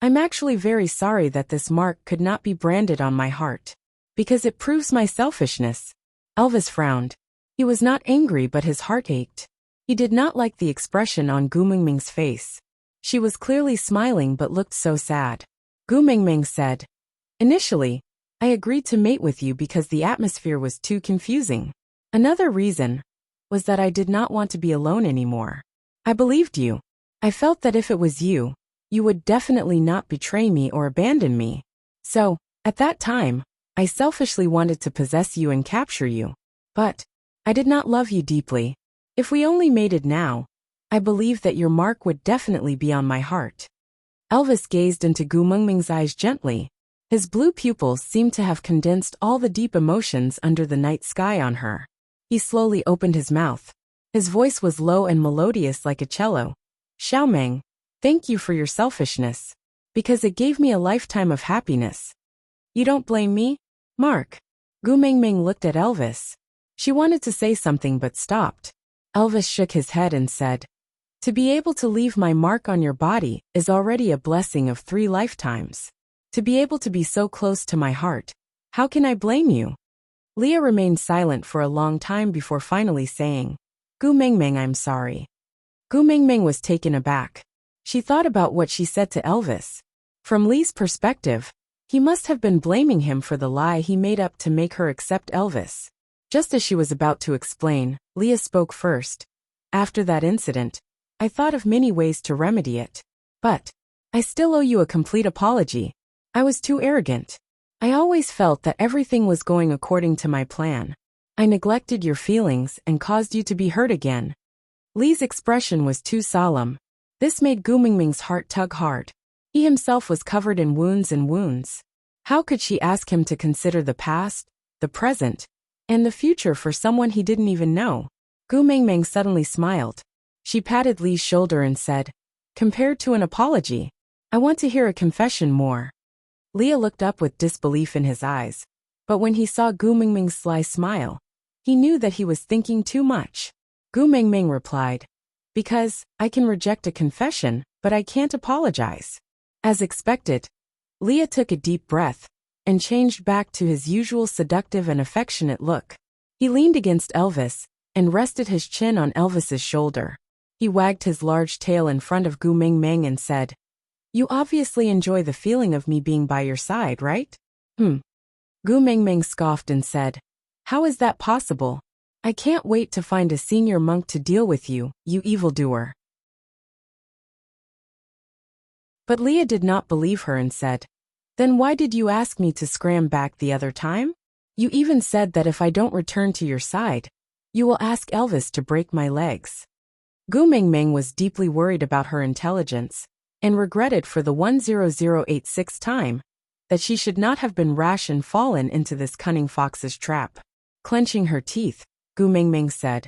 "I'm actually very sorry that this mark could not be branded on my heart, because it proves my selfishness." Elvis frowned. He was not angry, but his heart ached. He did not like the expression on Gu Mengmeng's face. She was clearly smiling but looked so sad. Gu Mengmeng said, "Initially, I agreed to mate with you because the atmosphere was too confusing. Another reason was that I did not want to be alone anymore. I believed you. I felt that if it was you, you would definitely not betray me or abandon me. So, at that time, I selfishly wanted to possess you and capture you. But I did not love you deeply. If we only mated now, I believe that your mark would definitely be on my heart." Elvis gazed into Gu Mengmeng's eyes gently. His blue pupils seemed to have condensed all the deep emotions under the night sky on her. He slowly opened his mouth. His voice was low and melodious like a cello. "Xiaomeng, thank you for your selfishness, because it gave me a lifetime of happiness." "You don't blame me, Mark?" Gu Mengmeng looked at Elvis. She wanted to say something but stopped. Elvis shook his head and said, "To be able to leave my mark on your body is already a blessing of 3 lifetimes. To be able to be so close to my heart, how can I blame you?" Leah remained silent for a long time before finally saying, "Gu Mengmeng, I'm sorry." Gu Mengmeng was taken aback. She thought about what she said to Elvis. From Lee's perspective, he must have been blaming him for the lie he made up to make her accept Elvis. Just as she was about to explain, Leah spoke first. "After that incident, I thought of many ways to remedy it. But I still owe you a complete apology. I was too arrogant. I always felt that everything was going according to my plan. I neglected your feelings and caused you to be hurt again." Lee's expression was too solemn. This made Gu Mengmeng's heart tug hard. He himself was covered in wounds and wounds. How could she ask him to consider the past, the present, and the future for someone he didn't even know? Gu Mengmeng suddenly smiled. She patted Lee's shoulder and said, "Compared to an apology, I want to hear a confession more." Leah looked up with disbelief in his eyes, but when he saw Gu Mengmeng's sly smile, he knew that he was thinking too much. Gu Mengmeng replied, "Because I can reject a confession, but I can't apologize." As expected, Leah took a deep breath and changed back to his usual seductive and affectionate look. He leaned against Elvis and rested his chin on Elvis's shoulder. He wagged his large tail in front of Gu Mengmeng and said, "You obviously enjoy the feeling of me being by your side, right?" Gu Mengmeng scoffed and said, "How is that possible? I can't wait to find a senior monk to deal with you, you evildoer." But Leah did not believe her and said, "Then why did you ask me to scram back the other time? You even said that if I don't return to your side, you will ask Elvis to break my legs." Gu Mengmeng was deeply worried about her intelligence and regretted for the 10086th time that she should not have been rash and fallen into this cunning fox's trap. Clenching her teeth, Gu Mengmeng said,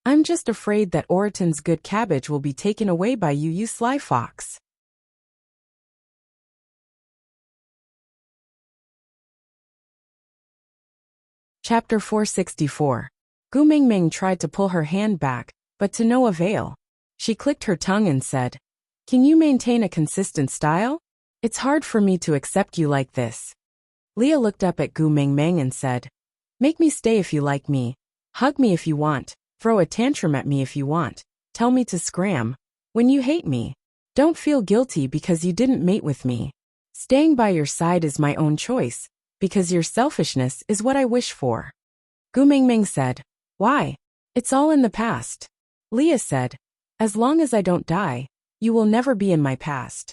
"I'm just afraid that Oraton's good cabbage will be taken away by you, you sly fox." Chapter 464. Gu Mengmeng tried to pull her hand back, but to no avail. She clicked her tongue and said, "Can you maintain a consistent style? It's hard for me to accept you like this." Leah looked up at Gu Mengmeng and said, "Make me stay if you like me. Hug me if you want. Throw a tantrum at me if you want. Tell me to scram. When you hate me, don't feel guilty because you didn't mate with me. Staying by your side is my own choice, because your selfishness is what I wish for. Gu Mingming said, why? It's all in the past. Leah said, as long as I don't die, you will never be in my past.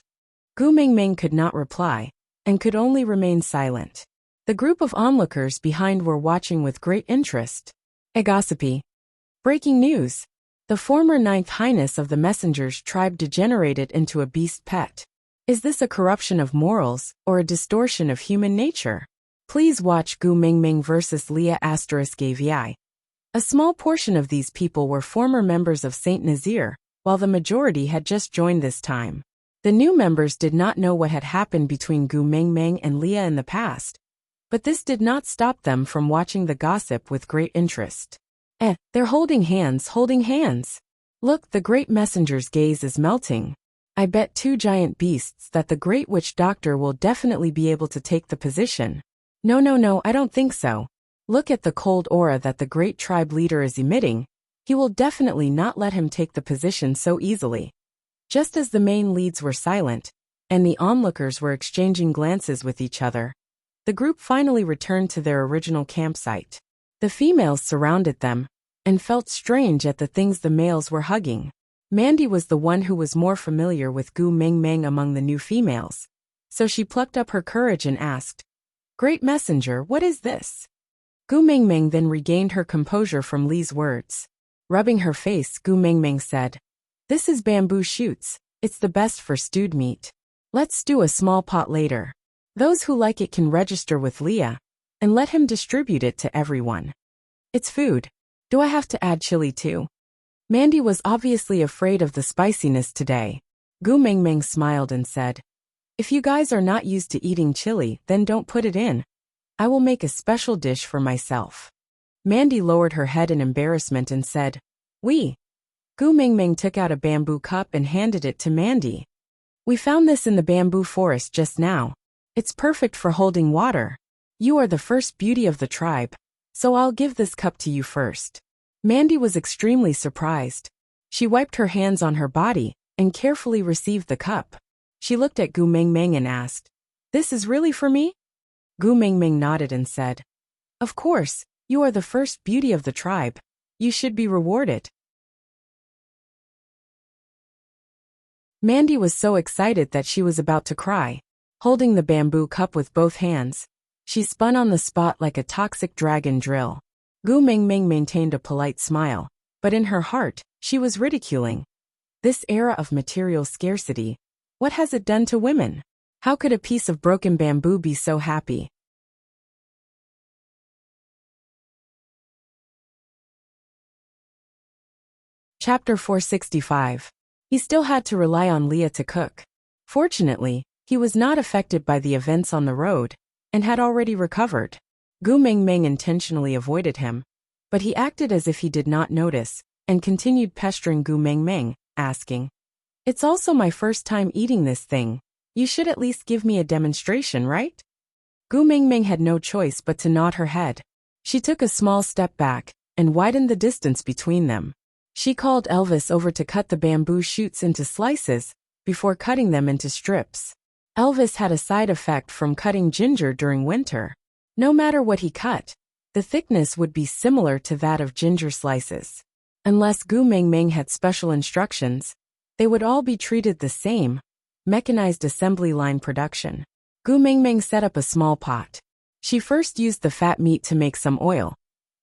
Gu Mingming could not reply, and could only remain silent. The group of onlookers behind were watching with great interest. Gossipy. Breaking news. The former Ninth Highness of the Messengers tribe degenerated into a beast pet. Is this a corruption of morals, or a distortion of human nature? Please watch Gu Mingming vs. Leah *AVI. A small portion of these people were former members of Saint Nazir, while the majority had just joined this time. The new members did not know what had happened between Gu Mingming and Leah in the past, but this did not stop them from watching the gossip with great interest. They're holding hands, holding hands. Look, the great messenger's gaze is melting. I bet two giant beasts that the great witch doctor will definitely be able to take the position. No, I don't think so. Look at the cold aura that the great tribe leader is emitting. He will definitely not let him take the position so easily. Just as the main leads were silent, and the onlookers were exchanging glances with each other, the group finally returned to their original campsite. The females surrounded them, and felt strange at the things the males were hugging. Mandy was the one who was more familiar with Gu Mingming among the new females, so she plucked up her courage and asked, Great Messenger, what is this? Gu Mingming then regained her composure from Li's words. Rubbing her face, Gu Mingming said, This is bamboo shoots, it's the best for stewed meat. Let's stew a small pot later. Those who like it can register with Leah, and let him distribute it to everyone. It's food. Do I have to add chili too? Mandy was obviously afraid of the spiciness today. Gu Mingming smiled and said, If you guys are not used to eating chili, then don't put it in. I will make a special dish for myself. Mandy lowered her head in embarrassment and said, We. Gu Mingming took out a bamboo cup and handed it to Mandy. We found this in the bamboo forest just now. It's perfect for holding water. You are the first beauty of the tribe, so I'll give this cup to you first. Mandy was extremely surprised. She wiped her hands on her body and carefully received the cup. She looked at Gu Mingming and asked, This is really for me? Gu Mingming nodded and said, Of course, you are the first beauty of the tribe. You should be rewarded. Mandy was so excited that she was about to cry. Holding the bamboo cup with both hands, she spun on the spot like a toxic dragon drill. Gu Mingming maintained a polite smile, but in her heart, she was ridiculing. This era of material scarcity, what has it done to women? How could a piece of broken bamboo be so happy? Chapter 465. He still had to rely on Leah to cook. Fortunately, he was not affected by the events on the road, and had already recovered. Gu Mingming intentionally avoided him, but he acted as if he did not notice, and continued pestering Gu Mingming, asking, It's also my first time eating this thing. You should at least give me a demonstration, right? Gu Mingming had no choice but to nod her head. She took a small step back, and widened the distance between them. She called Elvis over to cut the bamboo shoots into slices, before cutting them into strips. Elvis had a side effect from cutting ginger during winter. No matter what he cut, the thickness would be similar to that of ginger slices. Unless Gu Mingming had special instructions, they would all be treated the same. Mechanized assembly line production. Gu Mingming set up a small pot. She first used the fat meat to make some oil,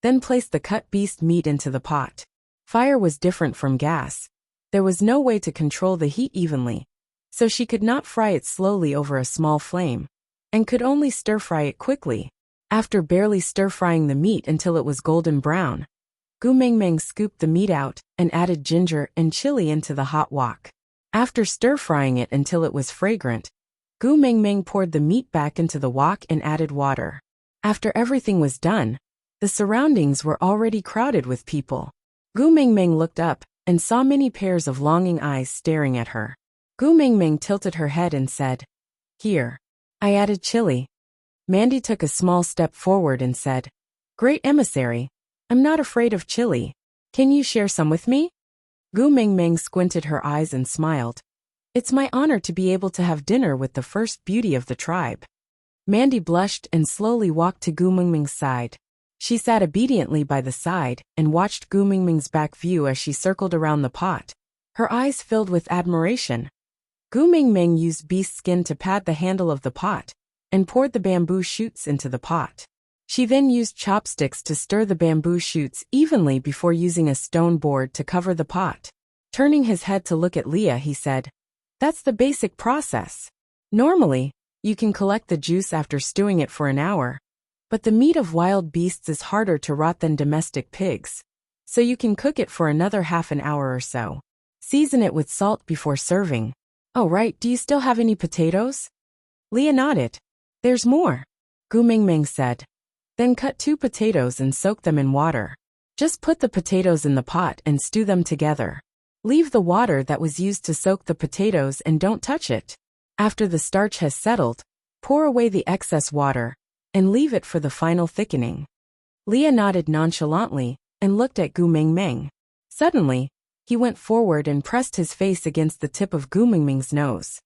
then placed the cut beast meat into the pot. Fire was different from gas. There was no way to control the heat evenly, so she could not fry it slowly over a small flame, and could only stir-fry it quickly. After barely stir-frying the meat until it was golden brown, Gu Mingming scooped the meat out and added ginger and chili into the hot wok. After stir-frying it until it was fragrant, Gu Mingming poured the meat back into the wok and added water. After everything was done, the surroundings were already crowded with people. Gu Mingming looked up and saw many pairs of longing eyes staring at her. Gu Mingming tilted her head and said, Here. I added chili. Mandy took a small step forward and said, Great emissary, I'm not afraid of chili. Can you share some with me? Gu Mingming squinted her eyes and smiled. It's my honor to be able to have dinner with the first beauty of the tribe. Mandy blushed and slowly walked to Gu Mingming's side. She sat obediently by the side and watched Gu Mingming's back view as she circled around the pot. Her eyes filled with admiration. Gu Mingming used beast skin to pad the handle of the pot and poured the bamboo shoots into the pot. She then used chopsticks to stir the bamboo shoots evenly before using a stone board to cover the pot. Turning his head to look at Leah, he said, "That's the basic process. Normally, you can collect the juice after stewing it for an hour. But the meat of wild beasts is harder to rot than domestic pigs, so you can cook it for another half an hour or so. Season it with salt before serving." "Oh right, do you still have any potatoes?" Leah nodded. "There's more," Gu Mingming said. "Then cut 2 potatoes and soak them in water. Just put the potatoes in the pot and stew them together. Leave the water that was used to soak the potatoes and don't touch it. After the starch has settled, pour away the excess water and leave it for the final thickening." Leah nodded nonchalantly and looked at Gu Mingming. Suddenly, he went forward and pressed his face against the tip of Gu Mingming's nose.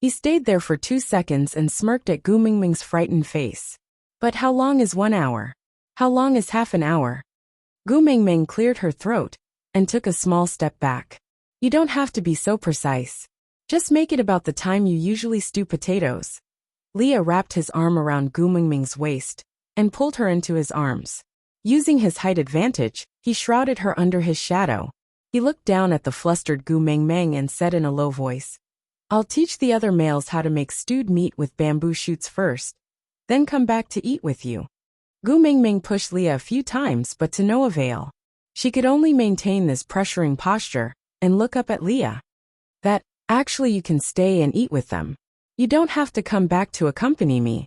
He stayed there for 2 seconds and smirked at Gu Mingming's frightened face. "But how long is 1 hour? How long is half an hour?" Gu Mingming cleared her throat and took a small step back. "You don't have to be so precise. Just make it about the time you usually stew potatoes." Leah wrapped his arm around Gu Mingming's waist and pulled her into his arms. Using his height advantage, he shrouded her under his shadow. He looked down at the flustered Gu Mingming and said in a low voice, "I'll teach the other males how to make stewed meat with bamboo shoots first, then come back to eat with you." Gu Mingming pushed Leah a few times but to no avail. She could only maintain this pressuring posture and look up at Leah. "Actually, you can stay and eat with them. You don't have to come back to accompany me."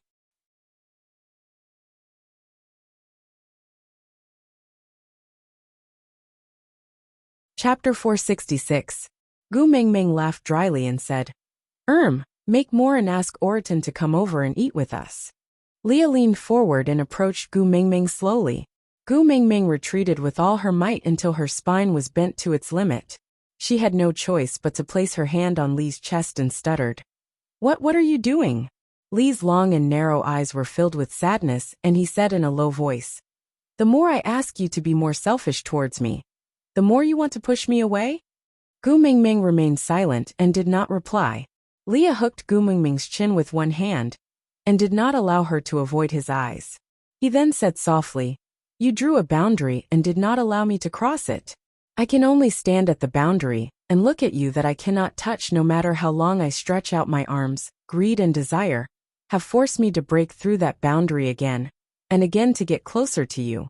Chapter 466. Gu Mingming laughed dryly and said, Make more and ask Oriton to come over and eat with us." Leah leaned forward and approached Gu Mingming slowly. Gu Mingming retreated with all her might until her spine was bent to its limit. She had no choice but to place her hand on Lee's chest and stuttered. What are you doing?" Lee's long and narrow eyes were filled with sadness, and he said in a low voice, "The more I ask you to be more selfish towards me, the more you want to push me away?" Gu Mingming remained silent and did not reply. Leah hooked Gu Mingming's chin with one hand and did not allow her to avoid his eyes. He then said softly, "You drew a boundary and did not allow me to cross it. I can only stand at the boundary and look at you that I cannot touch no matter how long I stretch out my arms. Greed and desire have forced me to break through that boundary again and again to get closer to you.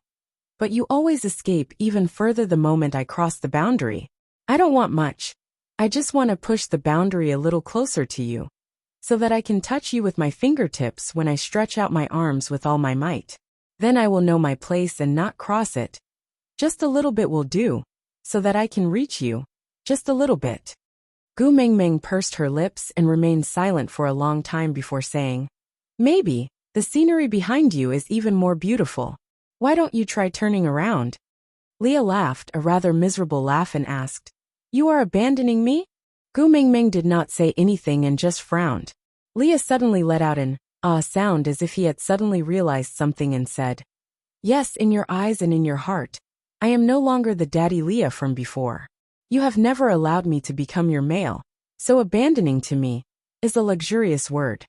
But you always escape even further the moment I cross the boundary. I don't want much. I just want to push the boundary a little closer to you, so that I can touch you with my fingertips when I stretch out my arms with all my might. Then I will know my place and not cross it. Just a little bit will do, so that I can reach you. Just a little bit." Gu Mingming pursed her lips and remained silent for a long time before saying, "Maybe the scenery behind you is even more beautiful. Why don't you try turning around?" Leah laughed a rather miserable laugh and asked, "You are abandoning me?" Gu Mingming did not say anything and just frowned. Leah suddenly let out an ah sound as if he had suddenly realized something and said, "Yes, in your eyes and in your heart, I am no longer the daddy Leah from before. You have never allowed me to become your male, so abandoning to me is a luxurious word."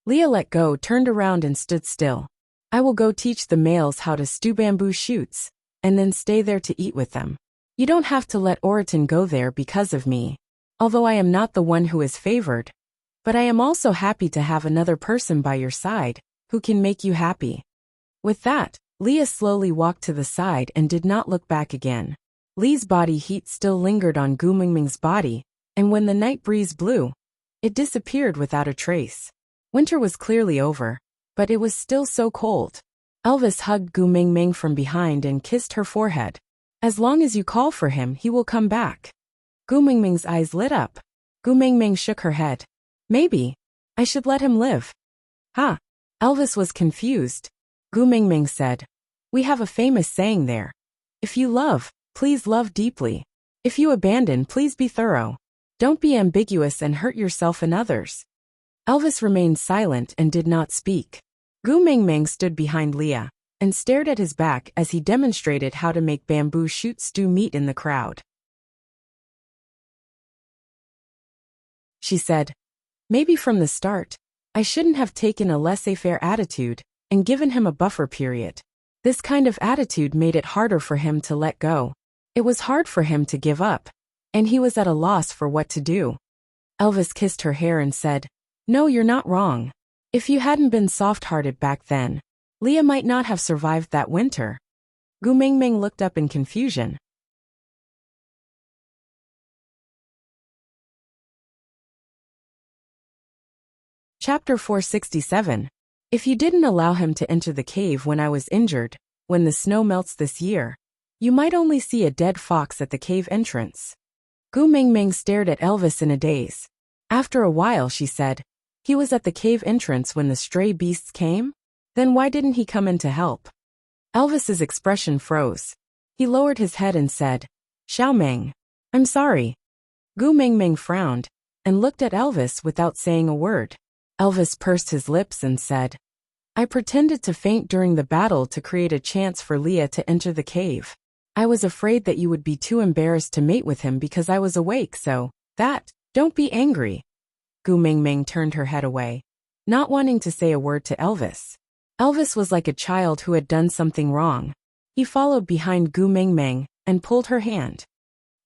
Leah let go, turned around and stood still. "I will go teach the males how to stew bamboo shoots, and then stay there to eat with them. You don't have to let Oriton go there because of me, although I am not the one who is favored. But I am also happy to have another person by your side who can make you happy." With that, Leah slowly walked to the side and did not look back again. Lee's body heat still lingered on Gu Mingming's body, and when the night breeze blew, it disappeared without a trace. Winter was clearly over, but it was still so cold. Elvis hugged Gu Mingming from behind and kissed her forehead. "As long as you call for him, he will come back." Gu Mingming's eyes lit up. Gu Mingming shook her head. "Maybe I should let him live." "Huh?" Elvis was confused. Gu Mingming said, "We have a famous saying there. If you love, please love deeply. If you abandon, please be thorough. Don't be ambiguous and hurt yourself and others. Elvis remained silent and did not speak. Gu Mingming stood behind Leah and stared at his back as he demonstrated how to make bamboo shoot stew meat in the crowd. She said, "Maybe from the start, I shouldn't have taken a laissez-faire attitude and given him a buffer period. This kind of attitude made it harder for him to let go. It was hard for him to give up, and he was at a loss for what to do." Elvis kissed her hair and said, "No, you're not wrong. If you hadn't been soft-hearted back then, Leah might not have survived that winter." Gu Mingming looked up in confusion. Chapter 467. If you didn't allow him to enter the cave when I was injured, when the snow melts this year, you might only see a dead fox at the cave entrance. Gu Mingming stared at Elvis in a daze. After a while she said, "He was at the cave entrance when the stray beasts came? Then why didn't he come in to help?" Elvis's expression froze. He lowered his head and said, "Xiao Meng, I'm sorry." Gu Mingming frowned and looked at Elvis without saying a word. Elvis pursed his lips and said, "I pretended to faint during the battle to create a chance for Leah to enter the cave. I was afraid that you would be too embarrassed to mate with him because I was awake, so don't be angry." Gu Mingming turned her head away, not wanting to say a word to Elvis. Elvis was like a child who had done something wrong. He followed behind Gu Mingming and pulled her hand.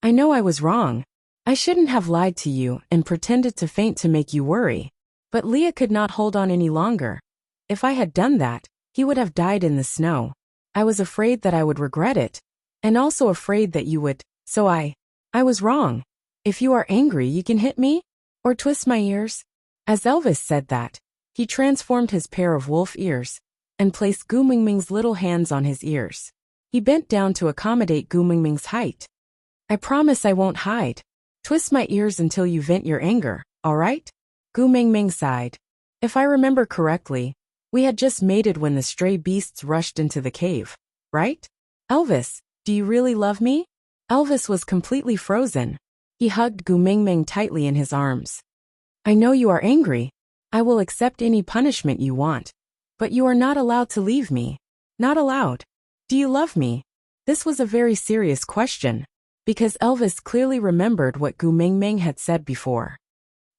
"I know I was wrong. I shouldn't have lied to you and pretended to faint to make you worry. But Leah could not hold on any longer. If I had done that, he would have died in the snow. I was afraid that I would regret it, and also afraid that you would, so I was wrong. If you are angry, you can hit me? Or twist my ears?" As Elvis said that, he transformed his pair of wolf ears and placed Gu Mingming's little hands on his ears. He bent down to accommodate Gu Mingming's height. "I promise I won't hide. Twist my ears until you vent your anger, all right?" Gu Mingming sighed. "If I remember correctly, we had just mated when the stray beasts rushed into the cave, right? Elvis, do you really love me?" Elvis was completely frozen. He hugged Gu Mingming tightly in his arms. "I know you are angry. I will accept any punishment you want. But you are not allowed to leave me. Not allowed. Do you love me?" This was a very serious question, because Elvis clearly remembered what Gu Mingming had said before.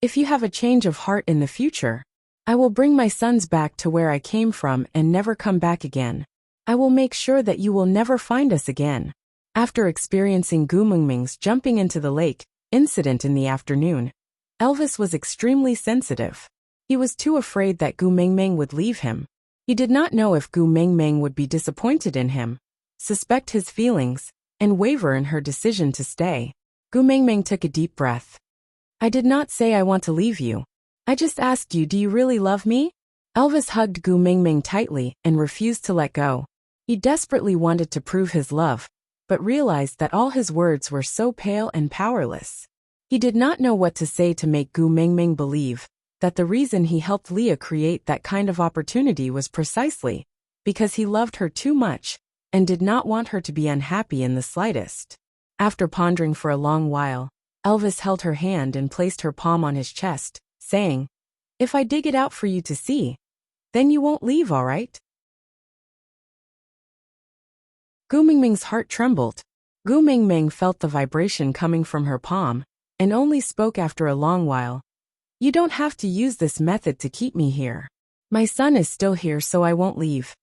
"If you have a change of heart in the future, I will bring my sons back to where I came from and never come back again. I will make sure that you will never find us again." After experiencing Gu Mingming's jumping into the lake incident in the afternoon, Elvis was extremely sensitive. He was too afraid that Gu Mingming would leave him. He did not know if Gu Mingming would be disappointed in him, suspect his feelings, and waver in her decision to stay. Gu Mingming took a deep breath. "I did not say I want to leave you. I just asked you, do you really love me?" Elvis hugged Gu Mingming tightly and refused to let go. He desperately wanted to prove his love, but realized that all his words were so pale and powerless. He did not know what to say to make Gu Mingming believe that the reason he helped Leah create that kind of opportunity was precisely because he loved her too much and did not want her to be unhappy in the slightest. After pondering for a long while, Elvis held her hand and placed her palm on his chest, saying, "If I dig it out for you to see, then you won't leave, all right?" Gu Mingming's heart trembled. Gu Mingming felt the vibration coming from her palm, and only spoke after a long while. "You don't have to use this method to keep me here. My son is still here, so I won't leave."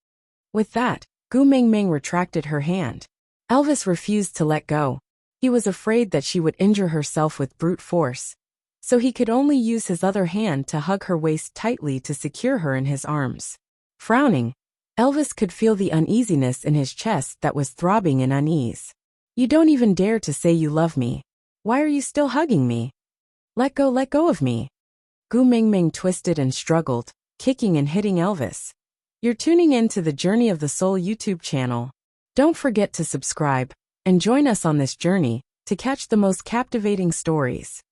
With that, Gu Mingming retracted her hand. Elvis refused to let go. He was afraid that she would injure herself with brute force, so he could only use his other hand to hug her waist tightly to secure her in his arms. Frowning, Elvis could feel the uneasiness in his chest that was throbbing in unease. "You don't even dare to say you love me. Why are you still hugging me? Let go of me." Gu Mingming twisted and struggled, kicking and hitting Elvis. You're tuning in to the Journey of the Soul YouTube channel. Don't forget to subscribe and join us on this journey to catch the most captivating stories.